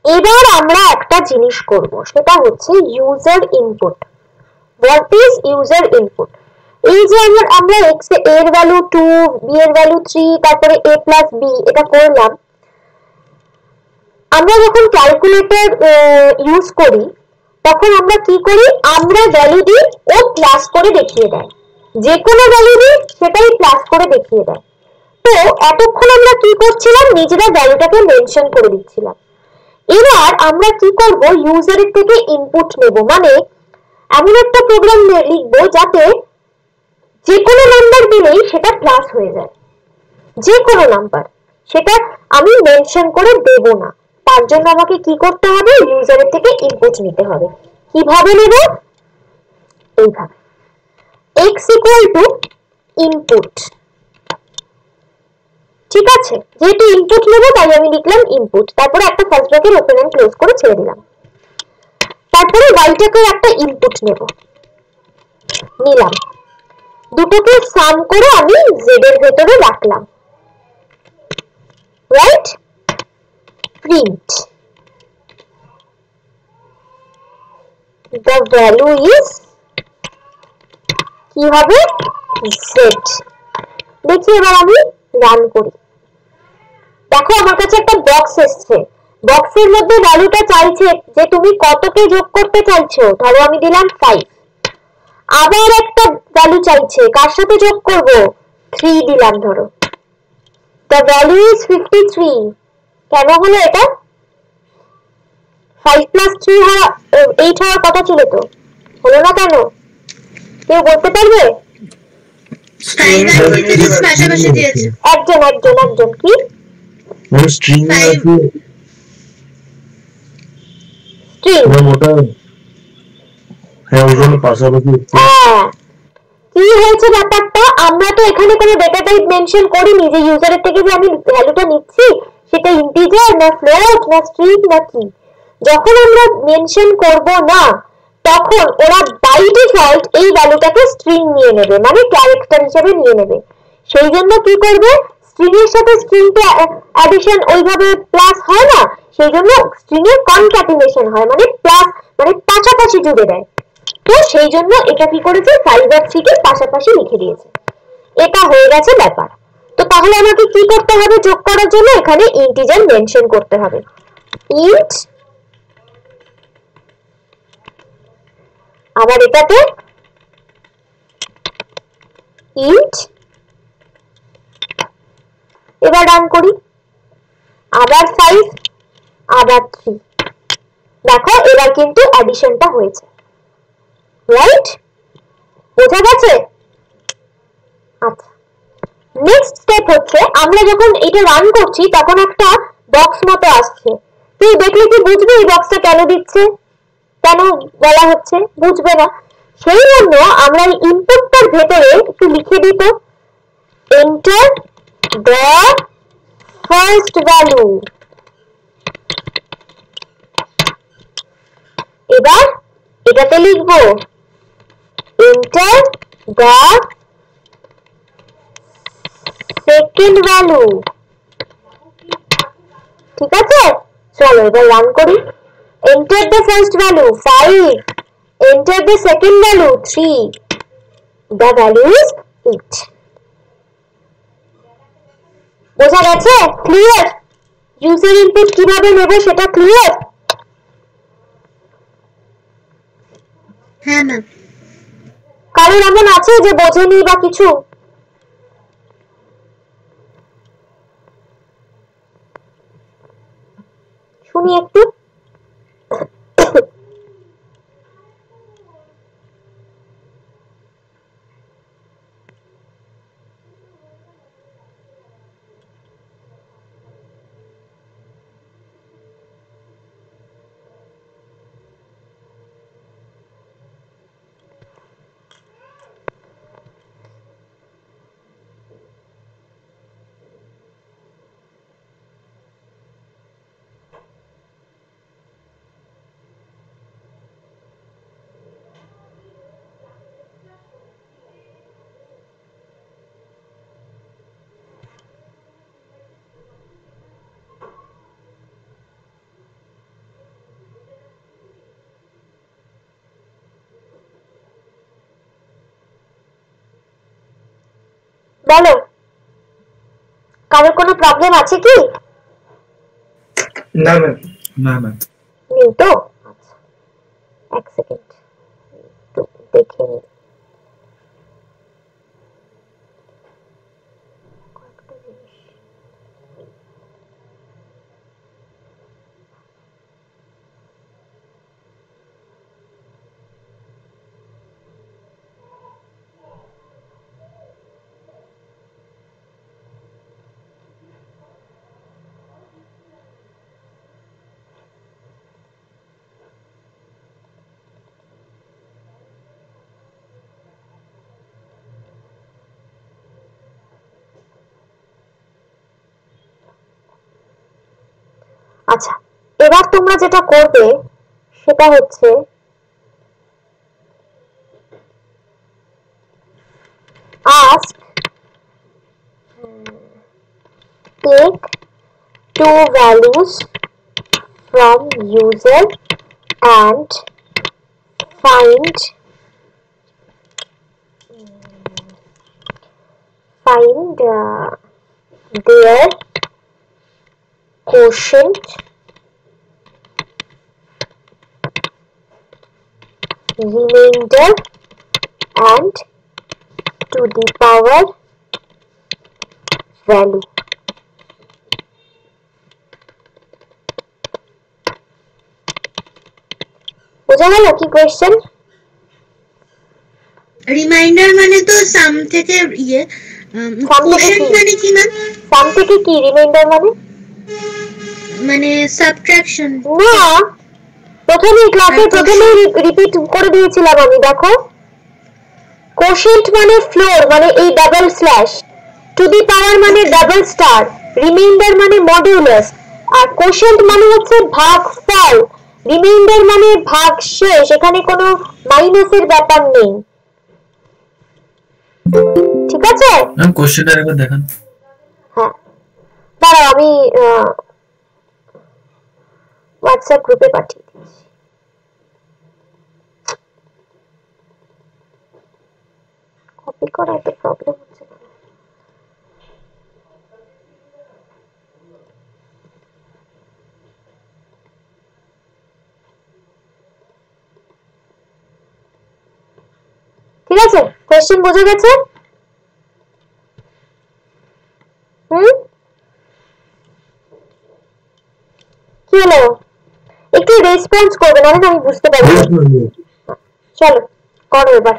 এবার আমরা একটা জিনিস করব, সেটা হচ্ছে user input. What is user input? এই যে আমরা x এর ভ্যালু 2, b এর ভ্যালু 3, তারপরে a প্লাস b এটা করলাম। আমরা যখন ক্যালকুলেটর ইউজ করি তখন আমরা কি করি? আমরা ভ্যালু দিই, ও প্লাস করে দেখিয়ে দেয়। যে কোনো ভ্যালু দিই সেটাই প্লাস করে দেখিয়ে দেয়। তো এতক্ষণ আমরা কি করছিলাম? নিজেরা ভ্যালুটাকে মেনশন করে দিচ্ছিলাম। এবার আমরা কি করব? ইউজারের থেকে ইনপুট নেব, মানে এমন একটা প্রোগ্রাম লিখবো যাতে যে কোনো নাম্বার দিলেই সেটা প্লাস হয়ে যায়। যে কোনো নাম্বার, সেটা আমি মেনশন করে দেব না। তার জন্য আমাকে কি করতে হবে? ইউজারের থেকে ইনপুট নিতে হবে। কিভাবে নেব? এইভাবে, x ইকুয়াল টু ইনপুট। ঠিক আছে, যেহেতু ইনপুট নেব তাই আমি লিখলাম ইনপুট, তারপরে একটা first bracket open and close করে ছেড়ে দিলাম। তারপরে y-টাকে একটা ইনপুট নেব, নিলাম, দুটোকে সাম করে আমি z এর ভেতরে রাখলাম। Right? Print the value is কি হবে? z। দেখি এবার আমি রান করি। দেখো আমার কাছে একটা বক্স এসছে, বক্সের মধ্যে ভ্যালুটা চাইছে যে তুমি কতকে যোগ করতে চাইছো। ধরো আমি দিলাম 5। আবার একটা ভ্যালু চাইছে, কার সাথে যোগ করব? 3 দিলাম ধরো। the value is 53। কেন হলো এটা? 5 plus 3 হওয়া 8 হওয়ার কথা ছিল তো, হলো না কেন? কেউ বলতে পারবে? পাশাপাশি দিয়েছে। একজন কি? স্ট্রিং আছে, স্ট্রিং। ওটা হ্যাঁ ওই জন্য পাশাপাশি। কি হয়েছে ব্যাপারটা? আমরা তো এখানে কোনো ডেটা টাইপ মেনশন করিনি যে ইউজারের থেকে যে আমি ভ্যালুটা নিচ্ছি সেটা ইন্টিজার না ফ্লোট না স্ট্রিং না কি। যখন আমরা মেনশন করব না তখন ওরা বাই ডিফল্ট এই ভ্যালুটাকে স্ট্রিং নিয়ে নেবে, মানে ক্যারেক্টার হিসেবে নিয়ে নেবে। সেই জন্য কি করবে? স্ট্রিং এর সাথে স্ট্রিংটা অ্যাডিশন ওইভাবে প্লাস হয় না, সেই জন্য স্ট্রিং এর কনক্যাটিনেশন হয়, মানে প্লাস, মানে পাশাপাশি জুড়ে দেয়। তো সেই জন্য এটা কি করেছে? 5 আর 3 কে পাশাপাশি লিখে দিয়েছে। এটা হয়ে গেছে ব্যাপার। তো তাহলে আমাকে কি করতে হবে? যোগ করার জন্য এখানে ইন্টিজার মেনশন করতে হবে। ইন্ট, আবার এটাতে ইন্ট। এবার রান করি, আবার 5 আবার 3। দেখো এবার কিন্তু অ্যাডিশনটা হয়েছে। রাইট? বোঝা গেছে? আচ্ছা, নেক্সট স্টেপ হচ্ছে আমরা যখন এটা রান করছি তখন একটা বক্স মতো আসছে। তুই দেখলে কি বুঝবে এই বক্সটা কেন দিচ্ছে, কেন বলা হচ্ছে? বুঝবে না। সেই জন্য আমরা এই ইনপুটটার ভেতরে একটু লিখে দিত এন্টার দ্য ফার্স্ট ভ্যালু। এবার এটাতে লিখবো enter the second value। ঠিক আছে, চলো এবার রান করি। enter the first value 5, enter the second value 3, the value is 8। বোঝা গেছে? ক্লিয়ার? ইউজার ইনপুট কিভাবে নেব সেটা ক্লিয়ার? হ্যাঁ ম্যাম। কারণ এমন আছে যে বোঝেনি বা কিছু? শুনি একটু। বলো, কারোর কোনো প্রবলেম আছে কি? না ম্যাম। না ম্যাম। নেই তো? আচ্ছা, এক সেকেন্ড দেখে নিই। আচ্ছা, এবার তোমরা যেটা করবে সেটা হচ্ছে ask, take two values from user and find their quotient, remainder and to the power value. বোঝা গেল কি কোয়েশ্চেন? রিমাইন্ডার মানে তো সাম থেকে ইয়ে, কোশেন্ট মানে কি ম্যাম? সাম থেকে কি? রিমাইন্ডার মানে সাবট্রাকশন না, প্রথমেই ক্লাসে প্রথমেই রিপিট করে দিয়েছিলাম আমি। দেখো, কোশেন্ট মানে ফ্লোর মানে এই ডাবল স্ল্যাশ, টু দি পাওয়ার মানে ডাবল স্টার, রিমাইন্ডার মানে মডিউলাস, আর কোশেন্ট মানে হচ্ছে ভাগফল, রিমাইন্ডার মানে ভাগশেষ, এখানে কোনো মাইনাসের ব্যাপার নেই। ঠিক আছে ম্যাম? কোশ্চেনটা একবার দেখান। হ্যাঁ, দাঁড়াও আমি হোয়াটসঅ্যাপ গ্রুপে পাঠিয়ে দিচ্ছি। কপি করা এত প্রবলেম হচ্ছে না। ঠিক আছে, কোশ্চেন বোঝা গেছে? কি হলো? একটু রেসপন্স করবে, নাহলে আমি বুঝতে পারবো না। চলো করো এবার।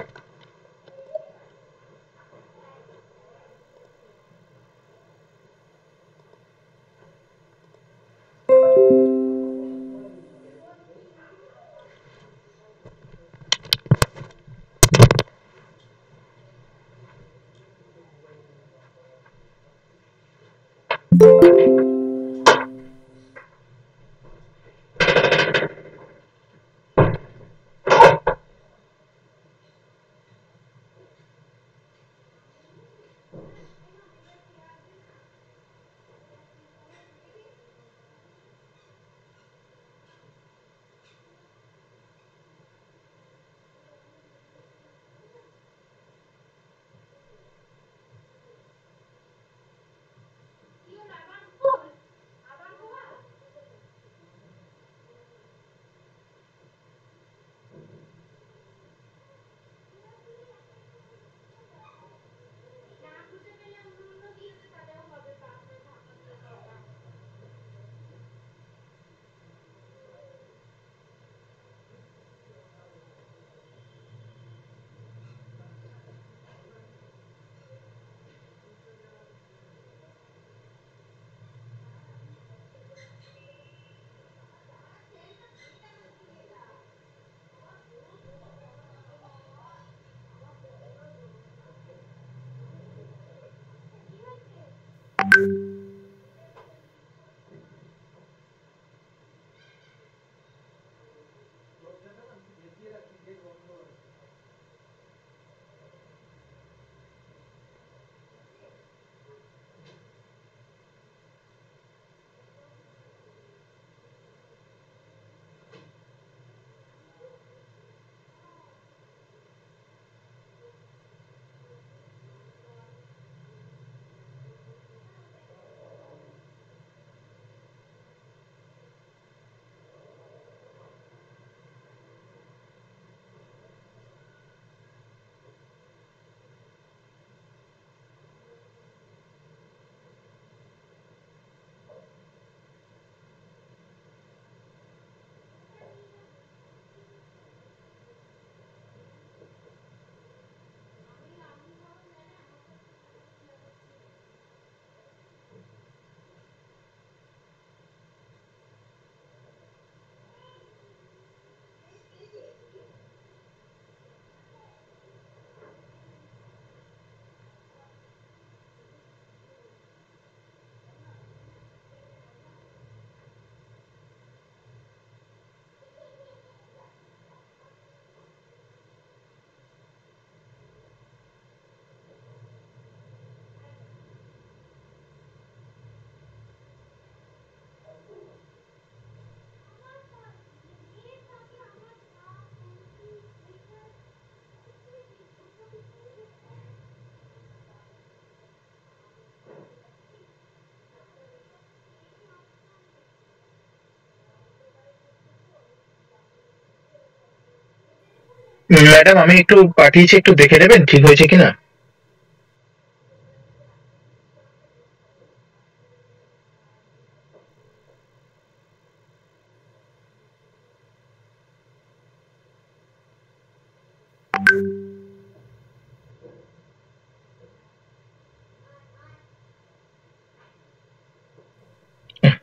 ম্যাডাম আমি একটু পাঠিয়েছি, একটু দেখে নেবেন ঠিক হয়েছে কিনা।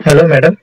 Hello madam.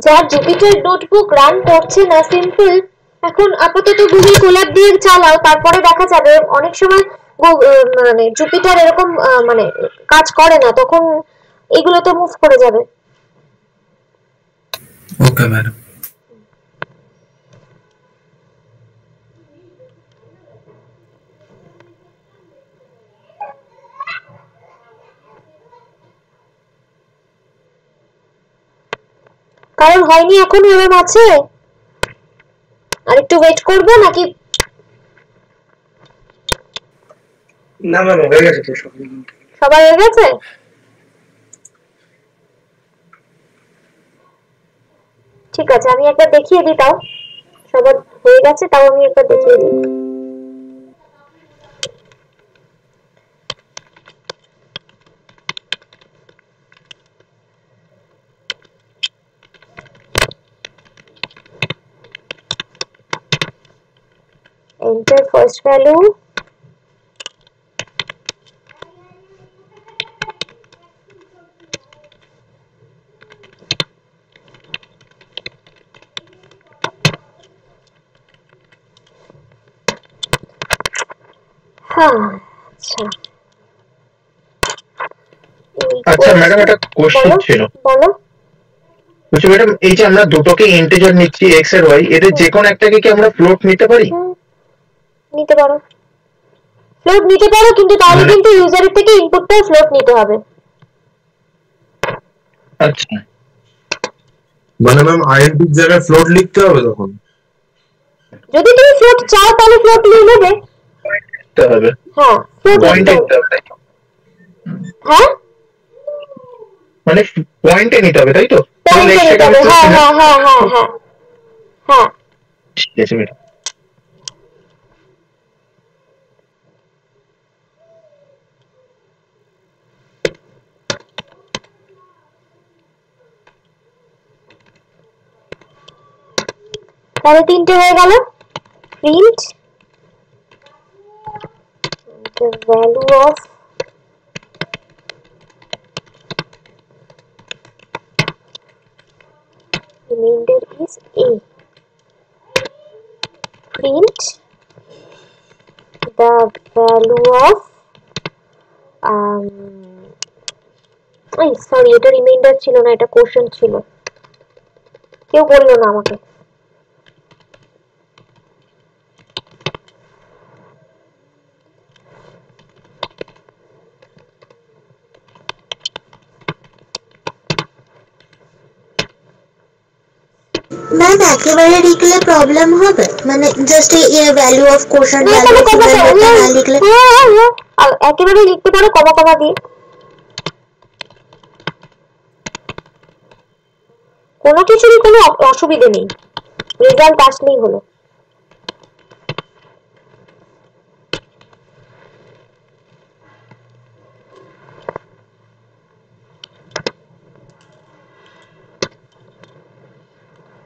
যার জুপিটার নোটবুক রান করছে না সিম্পল, এখন আপাতত গুগল কোল্যাব দিয়ে চালাও, তারপরে দেখা যাবে অনেক সময় মানে জুপিটার এরকম মানে কাজ করে না, তখন এগুলো তো মুভ করে যাবে। Okay madam. কারণ হয়নি এখন এরকম আছে, আর একটু ওয়েট করবো নাকি? না ম্যাম হয়ে গেছে তো সব। সবাই হয়ে গেছে? ঠিক আছে, আমি একবার দেখিয়ে দিই, তাও সবার হয়ে গেছে, তাও আমি একবার দেখিয়ে দিই। Enter first value, আচ্ছা ম্যাডাম, একটা কোশ্চেন ছিল। বলো। বলছি ম্যাডাম, এই যে আমরা দুটোকে ইন্টিজার নিচ্ছি এক্স আর ওয়াই, এদের যে কোনো একটাকে কি আমরা ফ্লোট নিতে পারি? নিতে পারো, ফ্লোট নিতে পারো, কিন্তু তাহলে কিন্তু ইউজারের থেকে ইনপুটটাও ফ্লোট নিতে হবে। আচ্ছা, মানে ম্যাম আইএনটির জায়গায় ফ্লোট লিখতে হবে তখন? যদি তুমি ফ্লোট চাও তাহলে ফ্লোট নিয়ে নেবে। নিতে হবে, হ্যাঁ ফ্লোট পয়েন্ট নিতে হবে। নিতে হবে, হ্যাঁ মানে পয়েন্টে নিতে হবে, তাই তো? পয়েন্টে নিতে হবে, হ্যাঁ হ্যাঁ হ্যাঁ হ্যাঁ হ্যাঁ হ্যাঁ। ঠিক আছে ম্যাডাম। তাহলে তিনটে হয়ে গেল। Print the value of remainder is a, print the value of sorry, এটা রিমাইন্ডার ছিল না, এটা কোশ্চেন ছিল, কেউ বললো না আমাকে। ম্যাম একেবারে লিখলে প্রবলেম হবে, মানে জাস্ট এই ভ্যালু অফ কোশ্চেন না লিখলে? একেবারে লিখতে পারো কমা কমা দিয়ে, কোনো কিছুরই কোনো অসুবিধে নেই, রেজাল্ট আসলেই হলো।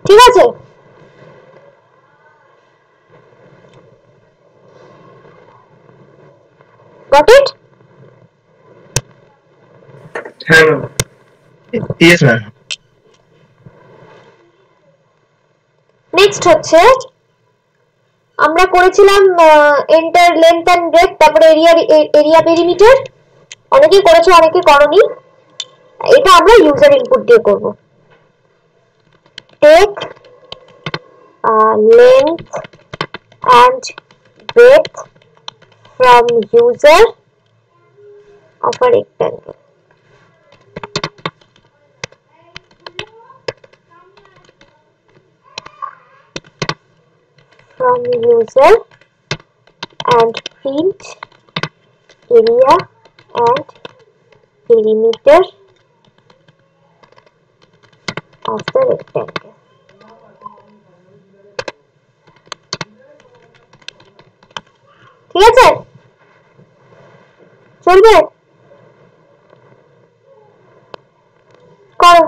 ঠিক আছে, গট ইট? হ্যাঁ ম্যাম। Yes ma'am. নেক্সট হচ্ছে আমরা করেছিলাম এন্টার লেন্থ এন্ড ব্রেডথ, তারপরে এরিয়া পেরিমিটার, অনেকেই করেছো অনেকে করনি। এটা আমরা ইউজার ইনপুট দিয়ে করব। Take length and breadth from user of a rectangle. From user and print area and perimeter of the rectangle. ঠিক আছে, চলবে? করো।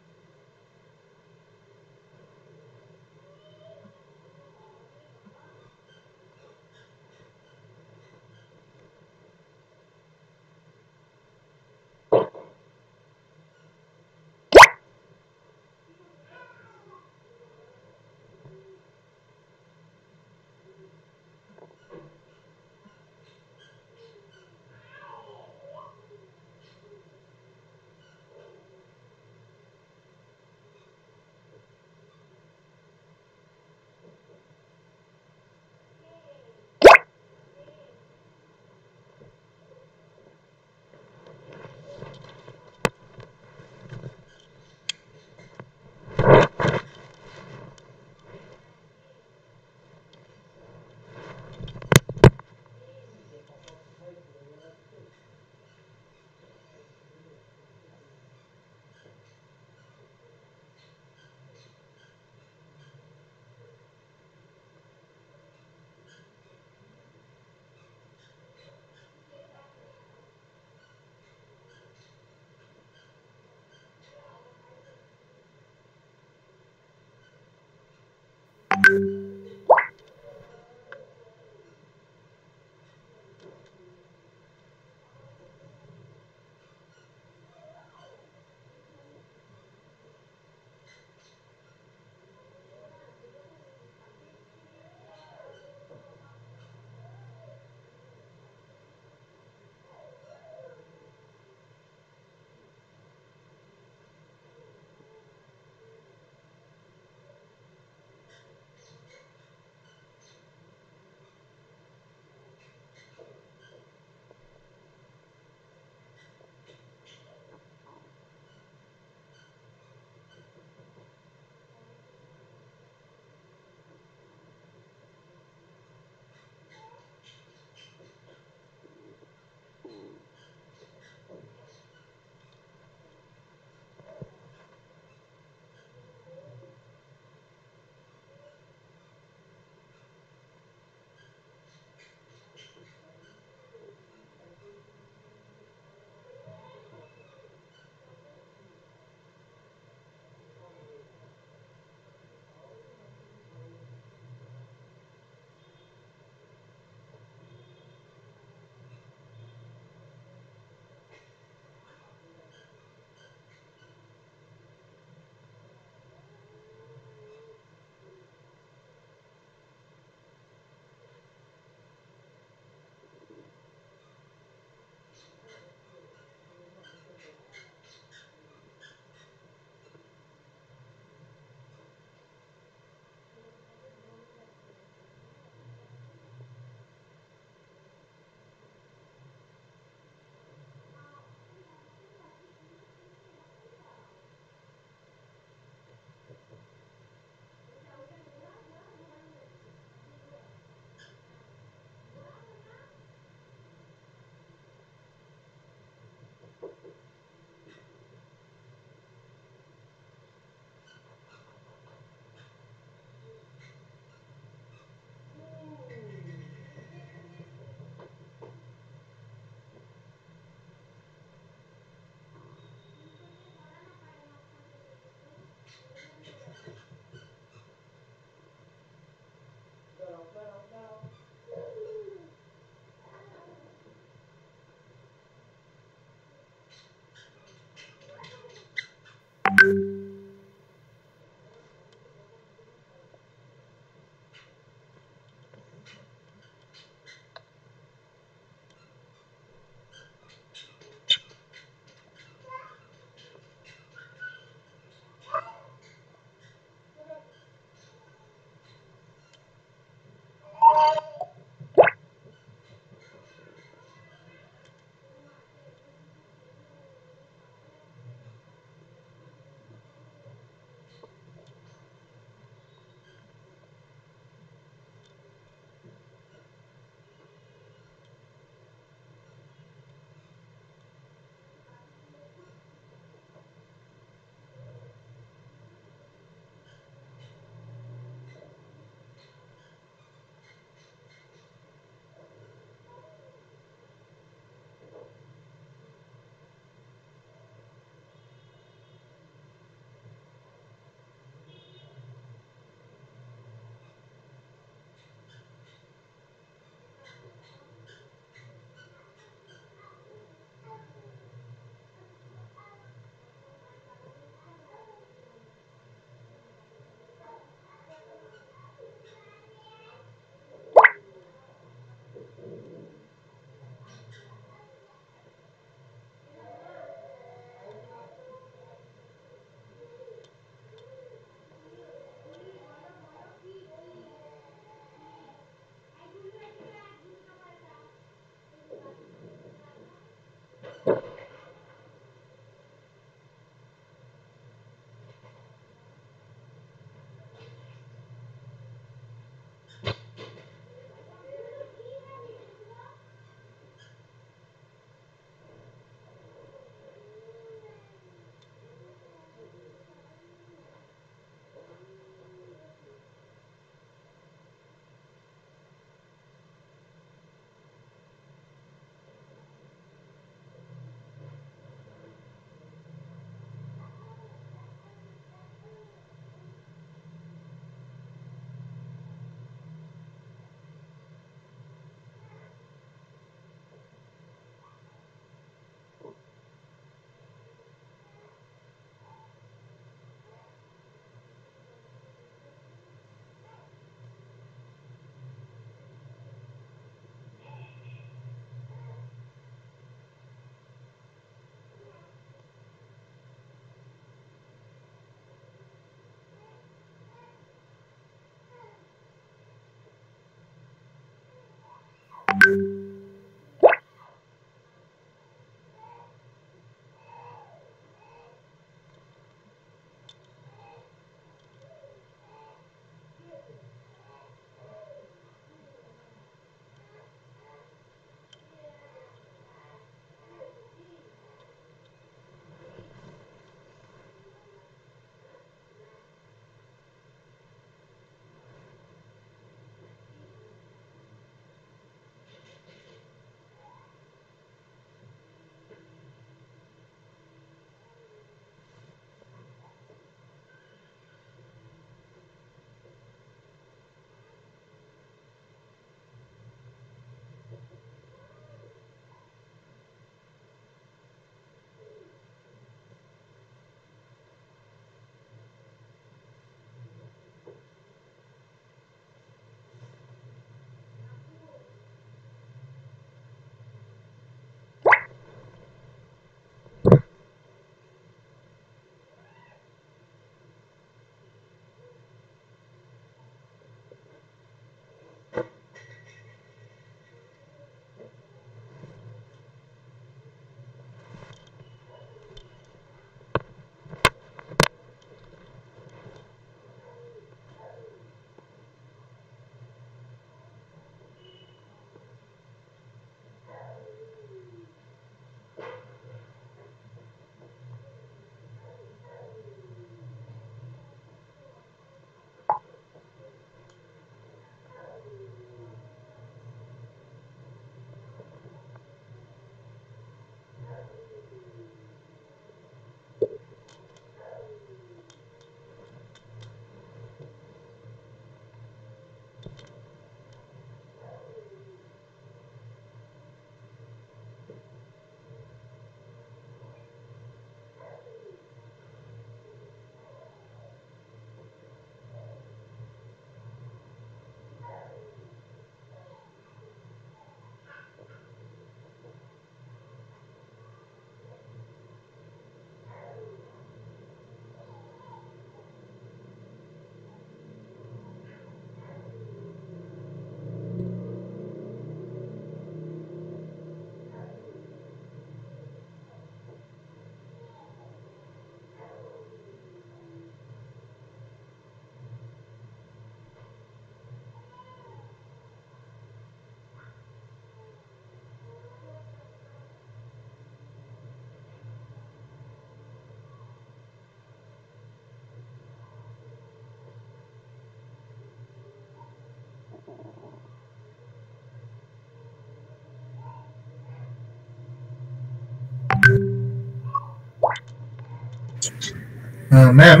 ম্যাম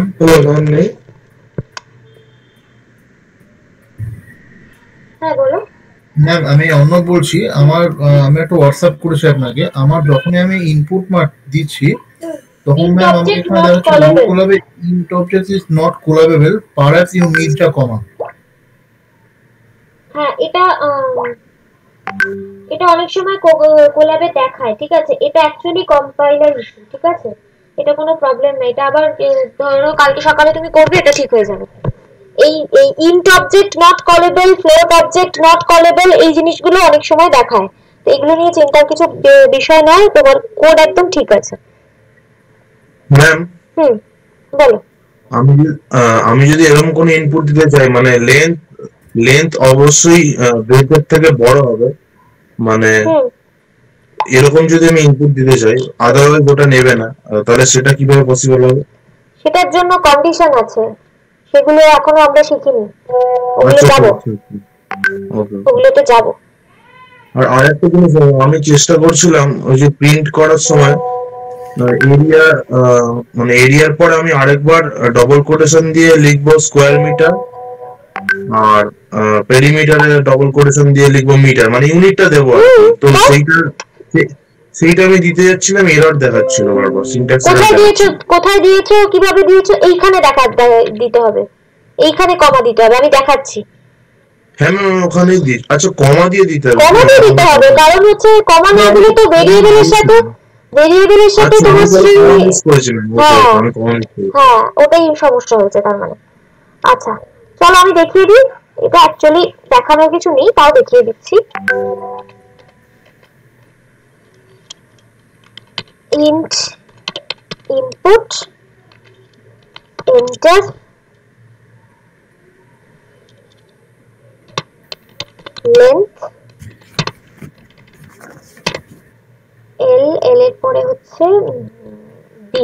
নেই। হ্যাঁ বলো। ম্যাম আমি অর্ণব বলছি। আমি একটা হোয়াটসঅ্যাপ করেছি আপনাকে। আমার যখনই আমি ইনপুট দিচ্ছি তখন ম্যাম আমাকে এখানে দেখা যাচ্ছে no কোলাবে int object is not collabable perhaps you need a comma। হ্যাঁ এটা অনেক সময় কোলাবে দেখায়, ঠিক আছে। এটা অ্যাকচুয়ালি কম্পাইলার ইস্যু, ঠিক আছে। এটা কোনো প্রবলেম না। এটা আবার ধরো কালকে সকালে তুমি করবে, এটা ঠিক হয়ে যাবে। এই int object not callable, float object not callable, এই জিনিসগুলো অনেক সময় দেখায়। তো এগুলো নিয়ে চিন্তার কিছু বিষয় নয়, তোমার কোড একদম ঠিক আছে। ম্যাম বলো। আমি যদি এরকম কোনো ইনপুট দিতে চাই, মানে লেন্থ অবশ্যই ব্রেথের থেকে বড় হবে, মানে এরকম যদি আমি ইনপুট দিতে চাই, আদারওয়াইজ ওটা নেবে না, তাহলে সেটা কিভাবে পসিবল হবে? সেটার জন্য কন্ডিশন আছে, সেগুলো এখনো আমরা শিখিনি, ওগুলো যাবো, ওগুলোতে যাবো। আর আরেকটা জিনিস আমি চেষ্টা করছিলাম, ওই যে প্রিন্ট করার সময় এরিয়া, মানে এরিয়ার পর আমি আরেকবার ডবল কোটেশন দিয়ে লিখবো স্কোয়ার মিটার, আর পেরিমিটারে ডবল কোটেশন দিয়ে লিখবো মিটার, মানে ইউনিটটা দেবো। তো সেইটা আমি দিতে যাচ্ছিলাম, এরর দেখাচ্ছিল বারবার। সিনট্যাক্স কোথায় দিয়েছো, কিভাবে দিয়েছো, এইখানে দিতে হবে, এইখানে কমা দিতে হবে, আমি দেখাচ্ছি। হ্যাঁ ম্যাম ওখানেই দিই। আচ্ছা কমা দিয়ে দিতে হবে, কমা দিয়ে দিতে হবে, কারণ হচ্ছে কমা না দিলে তো ভেরিয়েবলের সাথে তোমার স্ট্রিং, হ্যাঁ ওটাই সমস্যা হয়েছে তার মানে। আচ্ছা চলো আমি দেখিয়ে দিই, এটা অ্যাকচুয়ালি দেখানোর কিছু নেই, তাও দেখিয়ে দিচ্ছি। int input enter length l এর পরে হচ্ছে b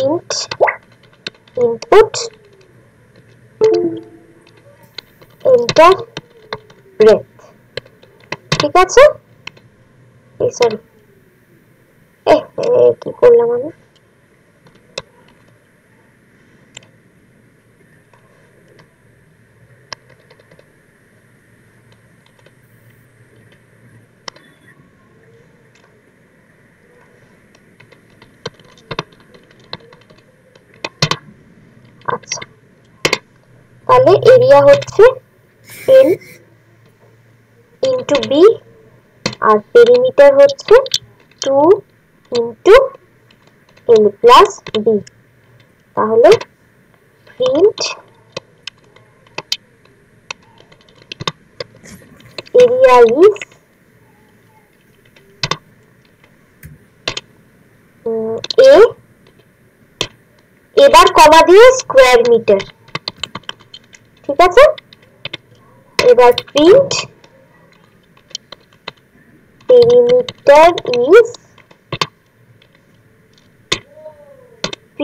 int input enter breadth ঠিক আছে এই সরি কি করলাম আমি আচ্ছা তাহলে এরিয়া হচ্ছে l ইনটু b আর পেরিমিটার হচ্ছে 2 ইনটু l প্লাস b তাহলে প্রিন্ট এরিয়া ইজ a এবার কমা দিয়ে স্কয়ার মিটার ঠিক আছে এবার print perimeter is p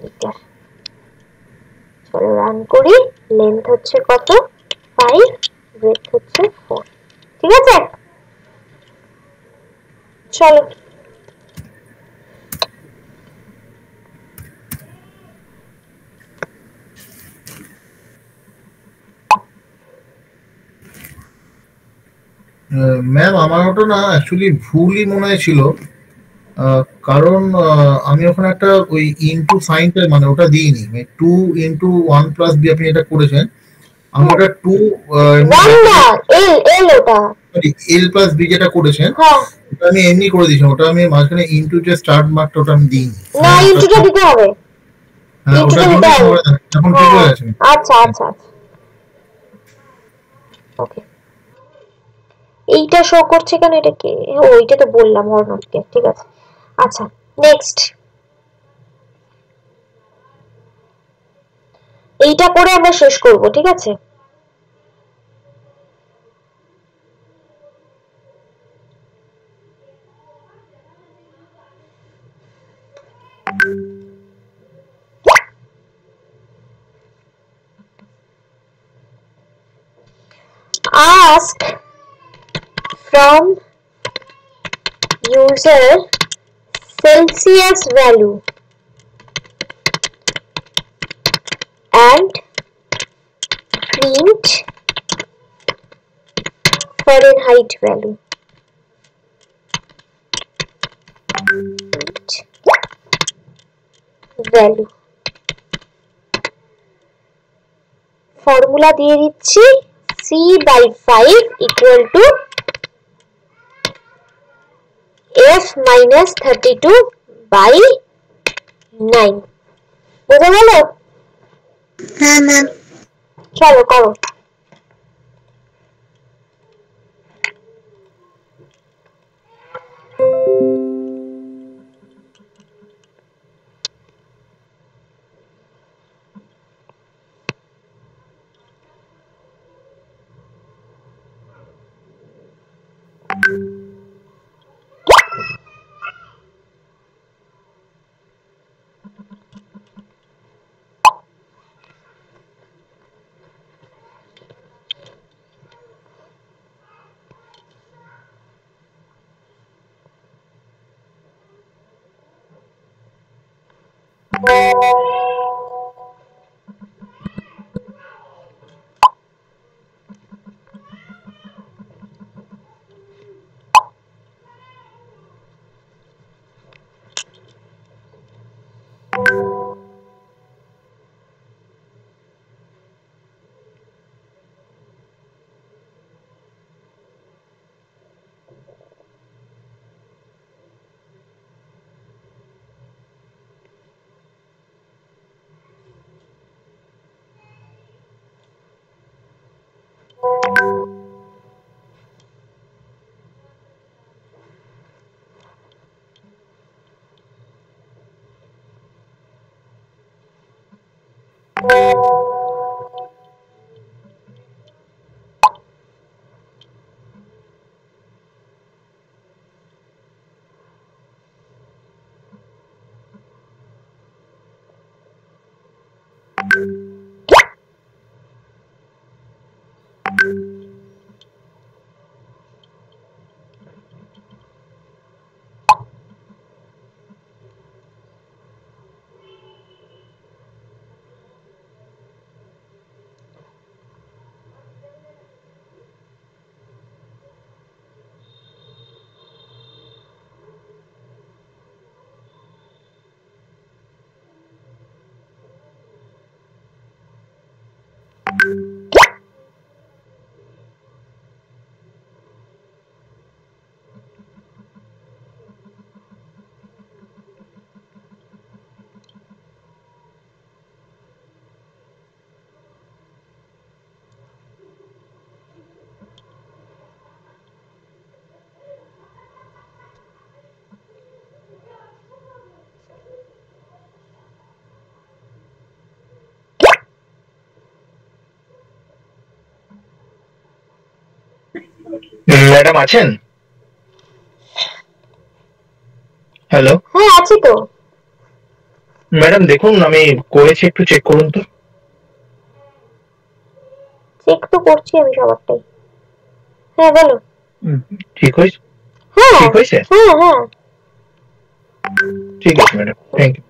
metre চলো রান করি লেন্থ হচ্ছে কত 5 ব্রেডথ হচ্ছে 4 ঠিক আছে চলো ম্যাম আমার ওটা না অ্যাকচুয়ালি ভুলই মনে হয় ছিল কারণ আমি ওখানে একটা ওই ইনটু সাইনটা মানে ওটা দিইনি মানে 2 ইনটু 1 প্লাস বি আপনি এটা করেছেন আমি ওটা 2 এল ওটা সরি এল প্লাস বি যেটা করেছেন ওটা আমি এমনি করে দিয়েছি ওটা আমি মাঝখানে ইনটু যে স্টার্ট মার্কটা ওটা আমি দিইনি না ইনটুটা দিতে হবে হ্যাঁ ওটা দিতে হবে এখন ঠিক হয়ে গেছে আচ্ছা আচ্ছা ওকে এইটা শো করছে কেন এটা কি ওইটা তো বললাম হরনটকে ঠিক আছে আচ্ছা নেক্সট এইটা করে আমরা শেষ করব ঠিক আছে ask from user Celsius value and print Fahrenheit value formula দিয়ে দিচ্ছি c/5 equal to f minus 32 by 9 বুঝা গেল হ্যাঁ ম্যাম চলো করো ম্যাডাম আছেন? হ্যালো হ্যাঁ আছি তো। ম্যাডাম দেখুন আমি করেছি, একটু চেক করুন তো। চেক তো করছি আমি সবারটাই। হ্যাঁ বলো। ঠিক হয়েছে? হ্যাঁ ঠিক হয়েছে? হ্যাঁ হ্যাঁ ঠিক আছে ম্যাডাম, থ্যাংক ইউ।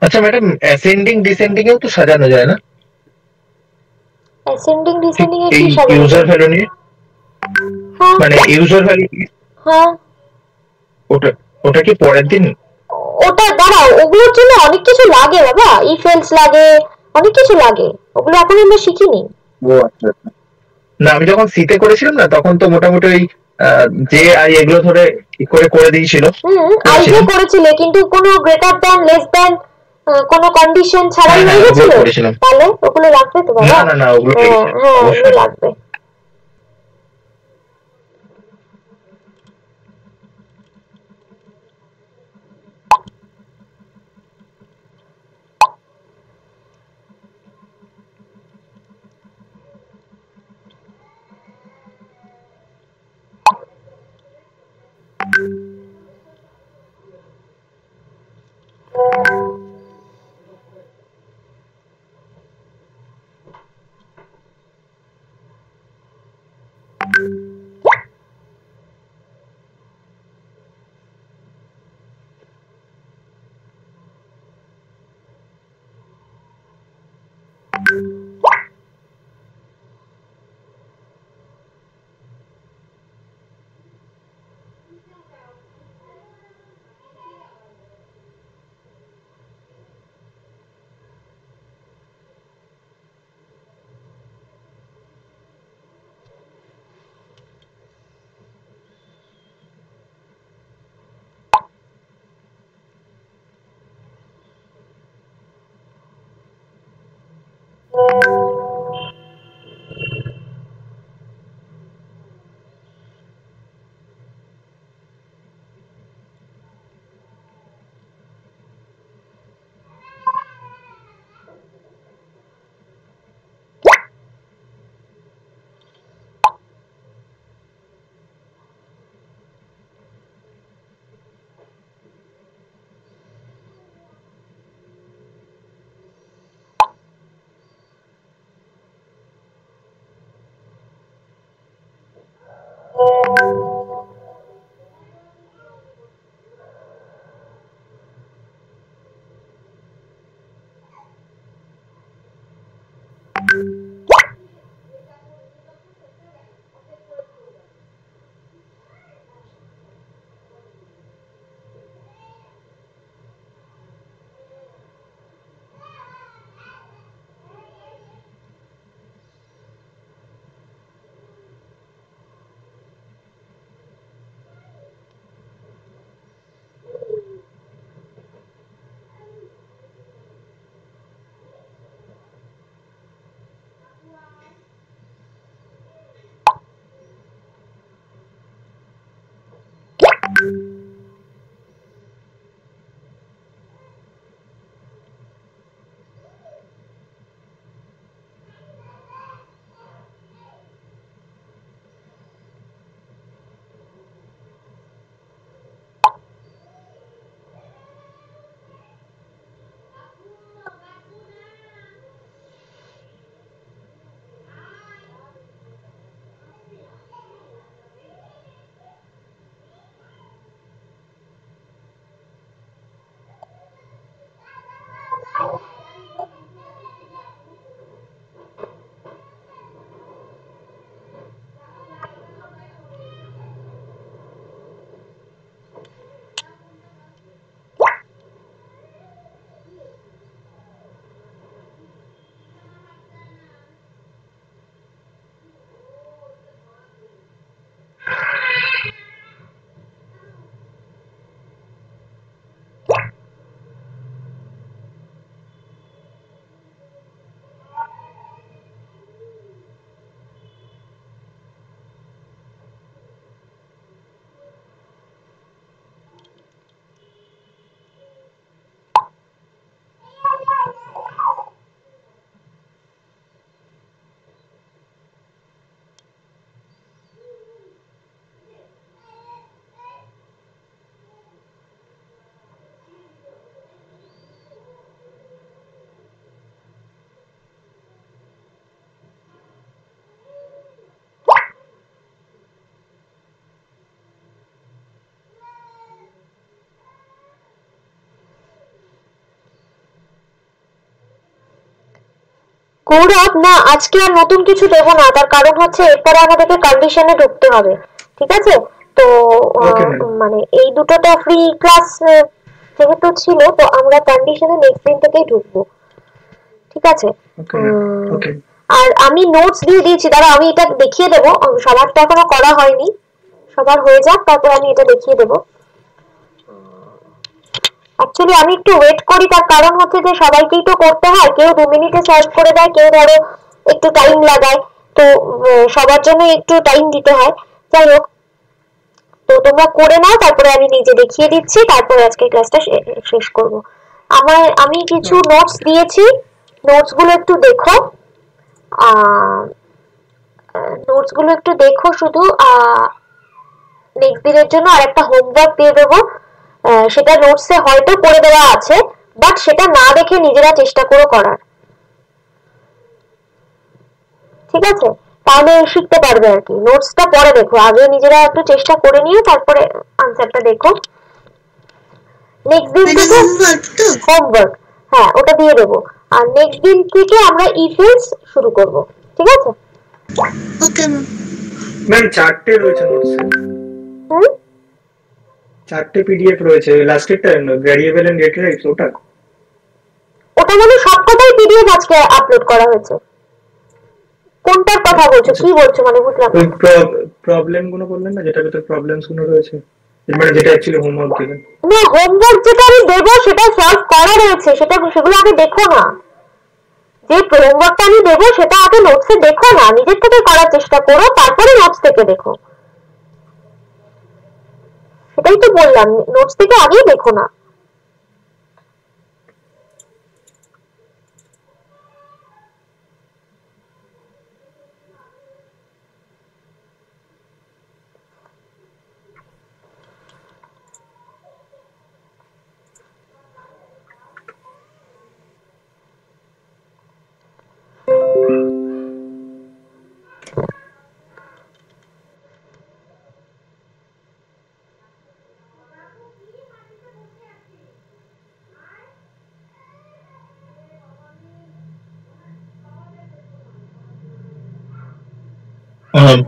আচ্ছা ম্যাডাম, অ্যাসেন্ডিং ডিসেন্ডিং এও তো সাজানো যায় না? অ্যাসেন্ডিং ডিসেন্ডিং এ এই কি সাজানো ইউজার যায়? ভ্যালু নিয়ে, হ্যাঁ মানে ইউজার ভ্যালু, হ্যাঁ ওটা ওটা কি পরের দিন? ওটা দাঁড়াও, ওগুলোর জন্য অনেক কিছু লাগে বাবা, ইফ এলস লাগে, অনেক কিছু লাগে, ওগুলো এখন আমরা শিখিনি। ও আচ্ছা আচ্ছা। না আমি যখন সিতে করেছিলাম না তখন তো মোটামুটি ওই যে আই এগুলো ধরে করে করে দিয়েছিল। আই দিয়ে করেছিলে কিন্তু কোনো গ্রেটার দ্যান লেস দ্যান কোনো কন্ডিশন ছাড়াই হয়ে গেছিল, তাহলে ওগুলো লাগবে তো বাবা। না না না ওগুলো হ্যাঁ হ্যাঁ ওগুলো লাগবে। গৌরব না, আজকে আর নতুন কিছু দেব না, তার কারণ হচ্ছে এরপরে আমাদেরকে কন্ডিশনে ঢুকতে হবে, ঠিক আছে? তো মানে এই দুটো তো ফ্রি ক্লাস যেহেতু ছিল, তো আমরা কন্ডিশনে নেক্সট দিন থেকেই ঢুকবো, ঠিক আছে? আর আমি নোটস দিয়ে দিয়েছি, দাঁড়া আমি এটা দেখিয়ে দেবো, সবার তো এখনো করা হয়নি, সবার হয়ে যাক তারপর আমি এটা দেখিয়ে দেবো। অ্যাকচুয়ালি আমি একটু ওয়েট করি, তার কারণ হচ্ছে যে সবাইকেই তো করতে হয়, কেউ 2 মিনিটে সলভ করে দেয়, কেউ ধরো একটু টাইম লাগায়, তো সবার জন্য একটু টাইম দিতে হয়। যাই হোক, তো তোমরা করে নাও, তারপরে আমি নিজে দেখিয়ে দিচ্ছি, তারপরে আজকে ক্লাসটা শেষ করব। আমি কিছু নোটস দিয়েছি, নোটস গুলো একটু দেখো, নোটস গুলো একটু দেখো শুধু। নেক্সট দিনের জন্য আরেকটা হোমওয়ার্ক দিয়ে দেবো, সেটা নোটসে হয়তো করে দেওয়া আছে, বাট সেটা না দেখে নিজেরা চেষ্টা করো করার, ঠিক আছে? তাহলে শিখতে পারবে আর কি। নোটসটা পরে দেখো, আগে নিজেরা একটু চেষ্টা করে নিয়ে তারপরে আনসারটা দেখো। নেক্সট দিন থেকে হোমওয়ার্ক, হ্যাঁ ওটা দিয়ে দেবো। আর নেক্সট দিন থেকে আমরা ইফেলস শুরু করব, ঠিক আছে? ওকে ম্যাম, 4টে রয়েছে নোটসে, 4টে পিডিএফ রয়েছে, লাস্টেরটা ভ্যারিয়েবল এন্ড ডেটা টাইপস, ওটা মানে সবকটাই পিডিএফ আজকে আপলোড করা হয়েছে। কোনটার কথা বলছো, কি বলছো মানে বুঝলাম না। প্রবলেম গুলো বললেন না, যেটার ভিতরে প্রবলেমস গুলো রয়েছে, মানে যেটা অ্যাকচুয়ালি হোমওয়ার্ক দিবেন। না, হোমওয়ার্ক যেটা আমি দেব সেটা সলভ করা রয়েছে, সেগুলো আগে দেখো না। যে হোমওয়ার্কটা আমি দেবো সেটা আগে নোটসে দেখো না, নিজের থেকে করার চেষ্টা করো, তারপরে নোটস থেকে দেখো। সেটাই তো বললাম, নোটস থেকে আগেই দেখো না।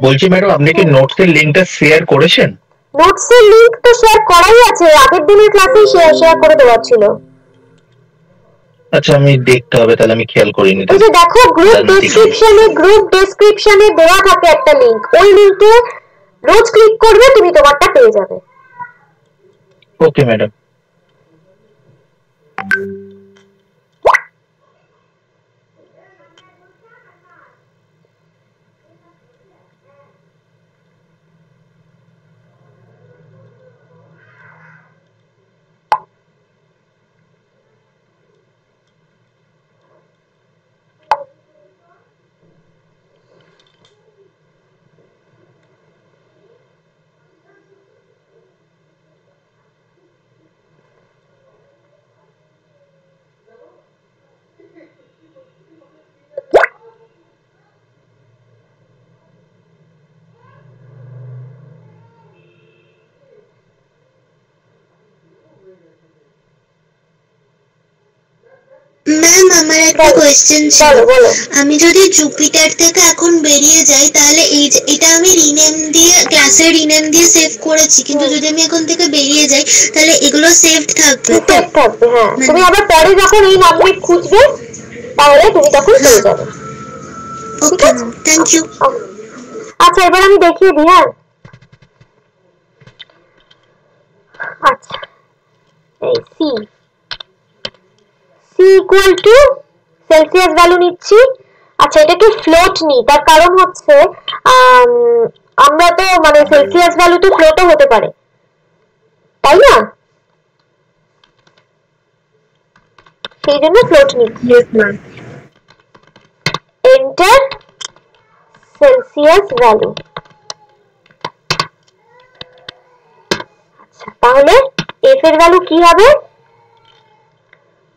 বলছি ম্যাডাম, আপনি কি নোটসের লিংকটা শেয়ার করেছেন? নোটসের লিংক তো শেয়ার করাই আছে, আগের দিনের ক্লাসেই শেয়ার করে দেওয়া ছিল। আচ্ছা, আমি দেখতে হবে, তাহলে আমি খেয়াল করিনি। এই যে দেখো, গ্রুপ ডেসক্রিপশনে দেওয়া থাকে একটা লিংক, ওই লিংকে রোজ ক্লিক করবে, তুমি তোমারটা পেয়ে যাবে। Okay madam. ম্যাম, আমার একটা কোয়েশ্চেন ছিল। আমি যদি জুপিটার থেকে এখন বেরিয়ে যাই, তাহলে এটা আমি রিনেম দিয়ে, ক্লাসের রিনেম দিয়ে সেভ করেছি, কিন্তু যদি আমি এখন থেকে বেরিয়ে যাই তাহলে এগুলো সেভড থাকবে? সেভ থাকবে, হ্যাঁ। তুমি আবার পরে যখন এই নাম্বার খুঁজবে তাহলে তুমি তখন পেয়ে যাবে। Okay, thank you. আচ্ছা, এবার আমি দেখিয়ে দিই। হ্যাঁ, আচ্ছা, এই C equal to Celsius value নিচ্ছি। আচ্ছা, এটাকে ফ্লোট নিই, তার কারণ হচ্ছে আমরা তো মানে সেলসিয়াস ভ্যালু তো ফ্লোটও হতে পারে, তাই না? সেই জন্য ফ্লোট নিচ্ছি। Enter Celsius value. আচ্ছা, তাহলে এফ এর ভ্যালু কি হবে?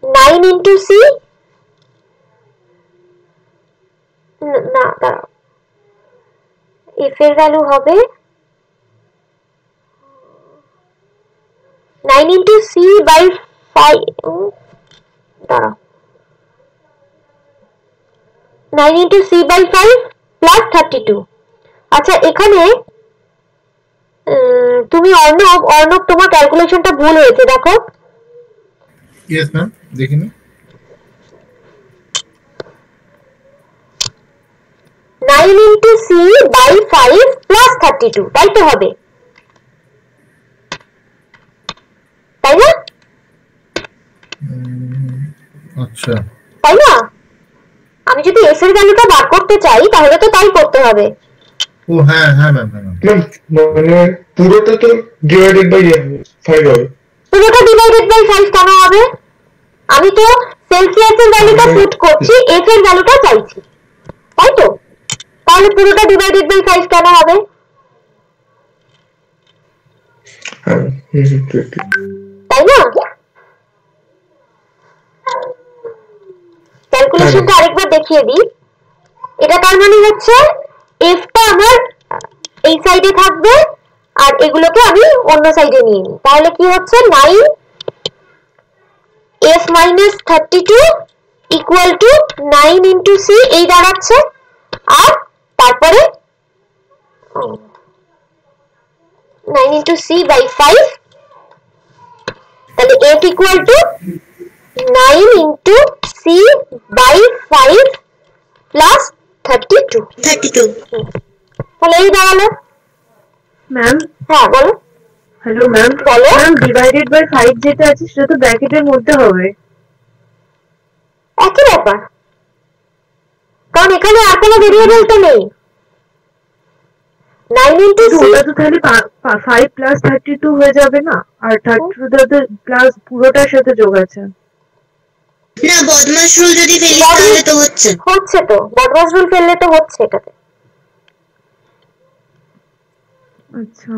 9 ইন্টু সি, না দাঁড়াও, এফ এর ভ্যালু হবে 9 ইন্টু সি বাই 5, দাঁড়াও 9 into c by 5 plus 32। আচ্ছা এখানে তুমি অর্ণব তোমার ক্যালকুলেশনটা ভুল হয়েছে দেখো। ইয়েস ম্যাম দেখিনি। 9 into c by 5 plus 32 তাই তো হবে, তাই না? আচ্ছা তাই না? আমি যদি s এর ভ্যালুটা বার করতে চাই তাহলে তো তাই করতে হবে। ও হ্যাঁ হ্যাঁ ম্যাম হ্যাঁ ম্যাম মানে পুরোটা তো ডিভাইডেড বাই 5 হবে। পুরোটা ডিভাইডেড বাই 5 কেন হবে? আমি তো সেলসিয়াসের ভ্যালুটা পুট করছি, s এর ভ্যালুটা চাইছি, তাই তো? তাহলে পুরোটা ডিভাইডেড বাই 5 কেন হবে? তাই না? ক্যালকুলেশনটা আরেকবার দেখিয়ে দিই। এটা তার মানে হচ্ছে f টা আমার এই সাইডে থাকবে আর এগুলোকে আমি অন্য সাইডে নিয়ে নিই, তাহলে কি হচ্ছে 9 f minus 32 equal to 9 into c এই দাঁড়াচ্ছে, আর তারপরে 9 into c by 5, তাহলে f equal to 9 into c by 5 plus 32। তাহলে এই দাঁড়ালো। ম্যাম হ্যাঁ বলো। হ্যালো ম্যাম, বলো। ম্যাম ডিভাইডেড বাই 5 যেটা আছে সেটা তো ব্র্যাকেটের মধ্যে হবে। একই ব্যাপার, কারণ এখানে আর কোনো ভেরিয়েবল তো নেই। 9 into c ওটা তো তাহলে 5 প্লাস 32 হয়ে যাবে না, আর 32 প্লাস পুরোটার সাথে যোগ আছে। না বদমাশ রুল যদি ফেলি তাহলে তো হচ্ছে তো বদমাশ রুল ফেললে তো হচ্ছে এটাতে। আচ্ছা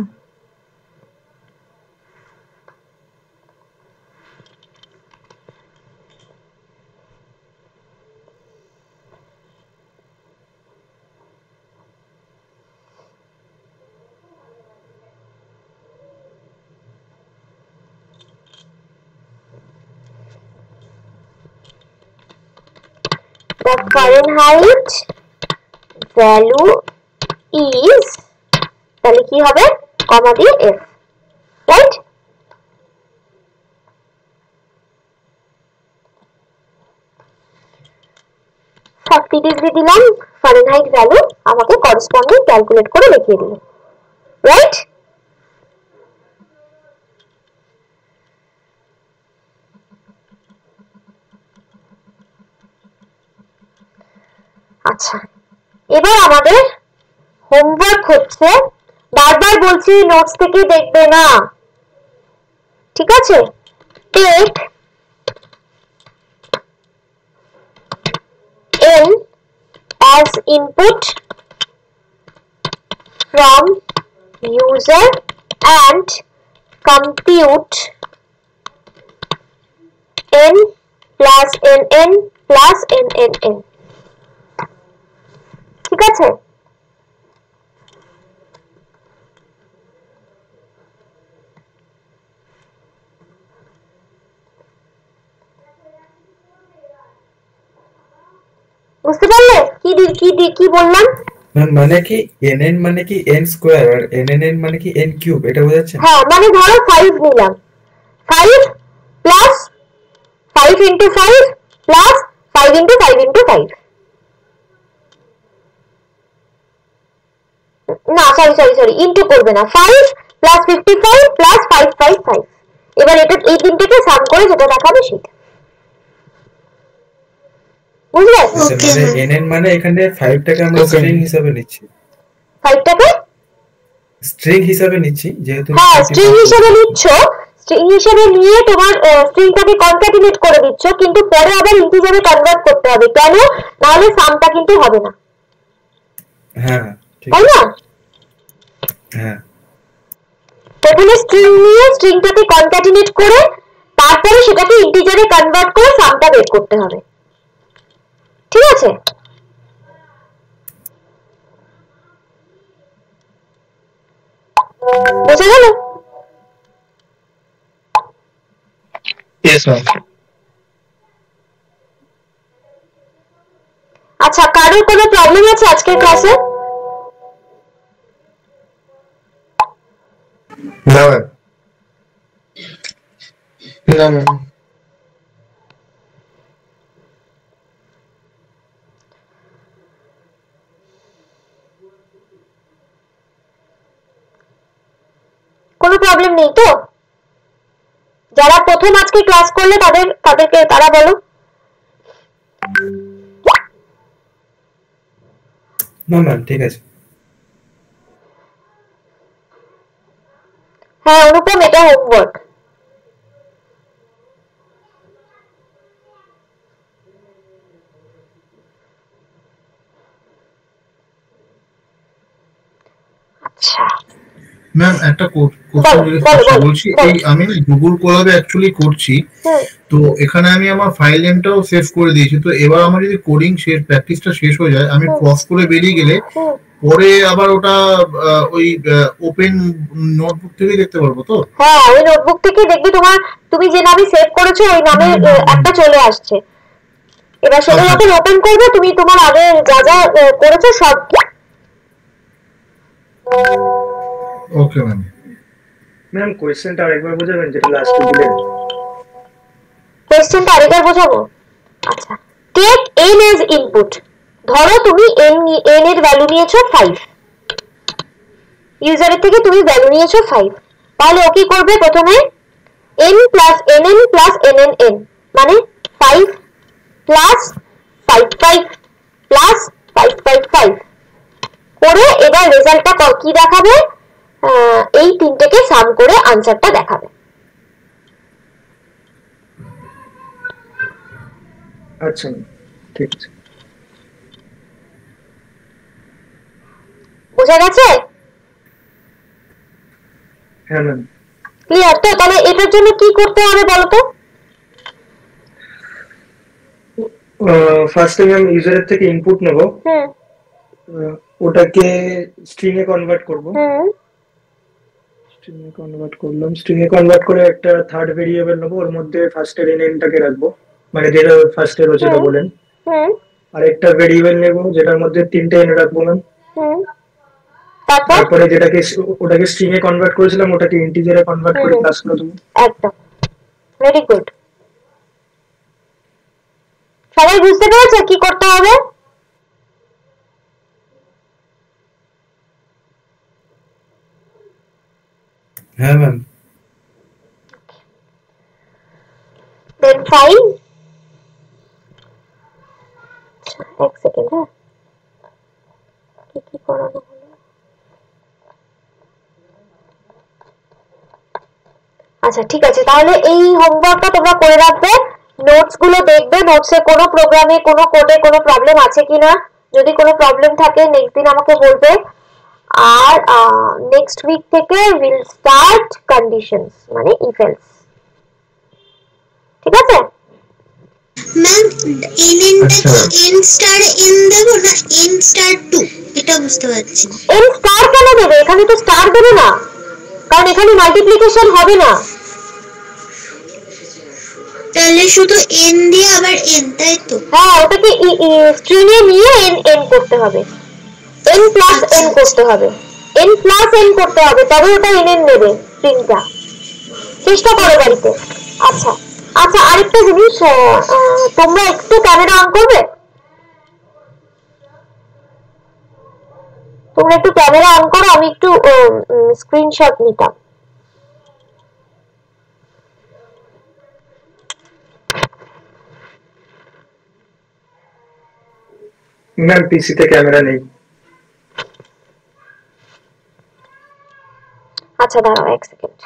the Fahrenheit value is, তাহলে কি হবে, কমা দিয়ে f, রাইট? ডিগ্রি দিলাম ফারেনহাইট ভ্যালু, আমাকে করসপন্ডিং ক্যালকুলেট করে দেখিয়ে দিল, রাইট? আচ্ছা এবার আমাদের হোমওয়ার্ক হচ্ছে, বারবার বলছি নোটস থেকে দেখবে না, ঠিক আছে? Take n as input from user and compute n plus nn plus nnn, ঠিক আছে? বুঝতে পারলে কি বললাম? মানে কি nn মানে কি n স্কয়ার আর nnn মানে কি n কিউব, এটা বোঝাচ্ছে? হ্যাঁ মানে ধরো 5 নিলাম, 5 plus 5 into 5 plus 5 into 5 into 5, না সরি ইনটু করবে না, 5 প্লাস 55 প্লাস 555, এবার এটা এই তিনটাকে সাম করে যেটা দেখাবে সেটা, বুঝলে? মানে nn মানে এখানে 5 টাকে আমরা স্ট্রিং হিসেবে নিচ্ছি, 5 টাকে স্ট্রিং হিসেবে নিচ্ছি, যেহেতু হ্যাঁ স্ট্রিং হিসেবে নিচ্ছ, স্ট্রিং হিসেবে নিয়ে তোমার স্ট্রিংটাকে কনক্যাটিনেট করে দিচ্ছ, কিন্তু পরে আবার ইন্টিজারে কনভার্ট করতে হবে, কেন? নাহলে সামটা কিন্তু হবে না, হ্যাঁ ঠিক তাই না? হ্যাঁ প্রথমে স্ট্রিং নিয়ে স্ট্রিংটাকে কনক্যাটিনেট করে তারপরে সেটাকে ইন্টিজারে কনভার্ট করে সামটা বের করতে হবে, ঠিক আছে? বোঝা গেল? Yes ma'am. আচ্ছা আচ্ছা, কারোর কোনো প্রবলেম আছে আজকের ক্লাসে? না ম্যাম। না ম্যাম। কোনো প্রবলেম নেই তো? যারা প্রথম আজকে ক্লাস করলে তাদেরকে তারা বলো। না ম্যাম, ঠিক আছে। হ্যাঁ অনুপম, এটা হোমওয়ার্ক। আচ্ছা ম্যাম একটা কোশ্চেন জিজ্ঞেস করছি, বলছি এই আমি গুগল কোলাবে অ্যাকচুয়ালি করছি, তো এখানে আমি আমার ফাইল নেমটাও সেভ করে দিয়েছি, তো এবার আমার যদি কোডিং শেষ প্র্যাকটিসটা শেষ হয়ে যায়, আমি ক্রস করে বেরিয়ে গেলে পরে আবার ওটা ওই ওপেন নোটবুক থেকে দেখতে পারবো তো? হ্যাঁ, ওই নোটবুক থেকে দেখবি তুমি যে নামে সেভ করেছো ওই নামে একটা চলে আসছে। এবার সেটা যখন ওপেন করবে তুমি তোমার আগে যা যা করেছো সব। Okay ma'am. ম্যাম কোশ্চেনটা আরেকবার বোঝাবেন যেটা লাস্টে দিলেন? কোশ্চেনটা আরেকবার বোঝাবো? আচ্ছা, টেক n as ইনপুট। ধরো তুমি n এর ভ্যালু নিয়েছো 5, ইউজারের থেকে তুমি ভ্যালু নিয়েছো 5, তাহলে ও কি করবে? প্রথমে n plus nn plus nnn মানে 5 প্লাস 55 প্লাস 555 করে এবার রেজাল্টটা কি দেখাবে? এই তিনটেকে সাম করে আনসারটা দেখাবে। আচ্ছা ঠিক আছে। বোঝা গেছে? হ্যাঁ ম্যাম। ক্লিয়ার তো? তাহলে এটার জন্য কি করতে হবে বলো তো? ফার্স্টে ম্যাম ইউজারের থেকে ইনপুট নেব, ওটাকে স্ট্রিং এ কনভার্ট করব। স্ট্রিং এ কনভার্ট করলাম, স্ট্রিং এ কনভার্ট করে একটা থার্ড ভেরিয়েবল নেব, ওর মধ্যে ফার্স্টের nটাকে রাখবো, মানে যেটা ফার্স্টে রয়েছে যেটা বলেন। আর একটা ভেরিয়েবল নেব যেটার মধ্যে 3টে n রাখবো ম্যাম। তারপরে ওটাকে স্ট্রিং এ কনভার্ট করেছিলাম ওটাকে ইন্টিজারে কনভার্ট করে ক্লাস করে দেবো। একদম, ভেরি গুড। সবাই বুঝতে পেরেছে কি করতে হবে? হ্যাঁ ম্যাম। দেন 5 এক সেকেন্ড। হ্যাঁ, কি করানো হলো? আচ্ছা ঠিক আছে, তাহলে এই হোমওয়ার্কটা তোমরা করে রাখবে, নোটস গুলো দেখবে, নোটসে কোনো প্রোগ্রামে কোনো কোডে কোনো প্রবলেম আছে কিনা, যদি কোনো প্রবলেম থাকে নেক্সট দিন আমাকে বলবে। আর নেক্সট উইক থেকে উইল স্টার্ট কন্ডিশনস মানে ইফ এলস। ঠিক আছে ম্যাম? nটা কি n স্টার n দেব না n স্টার 2? এটা বুঝতে পারছি না। n স্টার কেন দেবে? এখানে তো স্টার দেবে না, কারণ এখানে মাল্টিপ্লিকেশন হবে না। তাহলে শুধু n দিয়ে আবার n, তাই তো? হ্যাঁ, ওটাকে স্ট্রিং এ নিয়ে n করতে হবে, n প্লাস n করতে হবে, n প্লাস n করতে হবে, তবে ওটা nn নেবে স্ট্রিংটা। চেষ্টা করো বাড়িতে। আচ্ছা আচ্ছা, আরেকটা জিনিস, তোমরা একটু ক্যামেরা অন করবে? তোমরা একটু ক্যামেরা অন করো, আমি একটু স্ক্রিনশট নিতাম। ম্যাম পিসিতে ক্যামেরা নেই। আচ্ছা দাঁড়াও এক সেকেন্ড।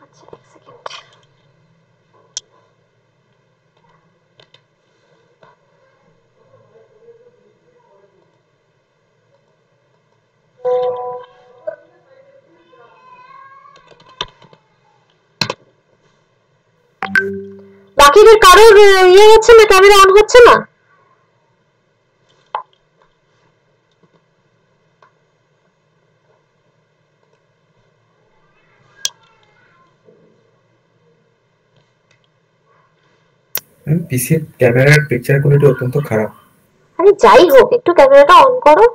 আচ্ছা এক সেকেন্ড। বাকিদের কারোর ইয়ে হচ্ছে না, ক্যামেরা অন হচ্ছে না? পিসির ক্যামেরার পিকচার কোয়ালিটি অত্যন্ত খারাপ। আরে যাই হোক, একটু ক্যামেরাটা অন করো।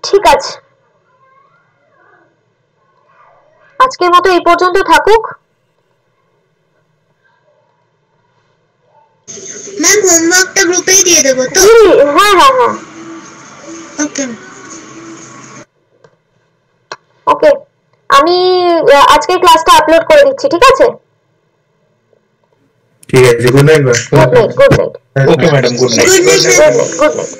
ঠিক আছে, আজকের মতো এই পর্যন্ত থাকুক। ম্যাম হোমওয়ার্কটা গ্রুপেই দিয়ে দেবো তো? হ্যাঁ হ্যাঁ হ্যাঁ, ওকে ওকে। আমি আজকের ক্লাসটা আপলোড করে দিচ্ছি, ঠিক আছে? ঠিক আছে, good night ma'am. Good night, good night. Okay madam, good night. Good night good night.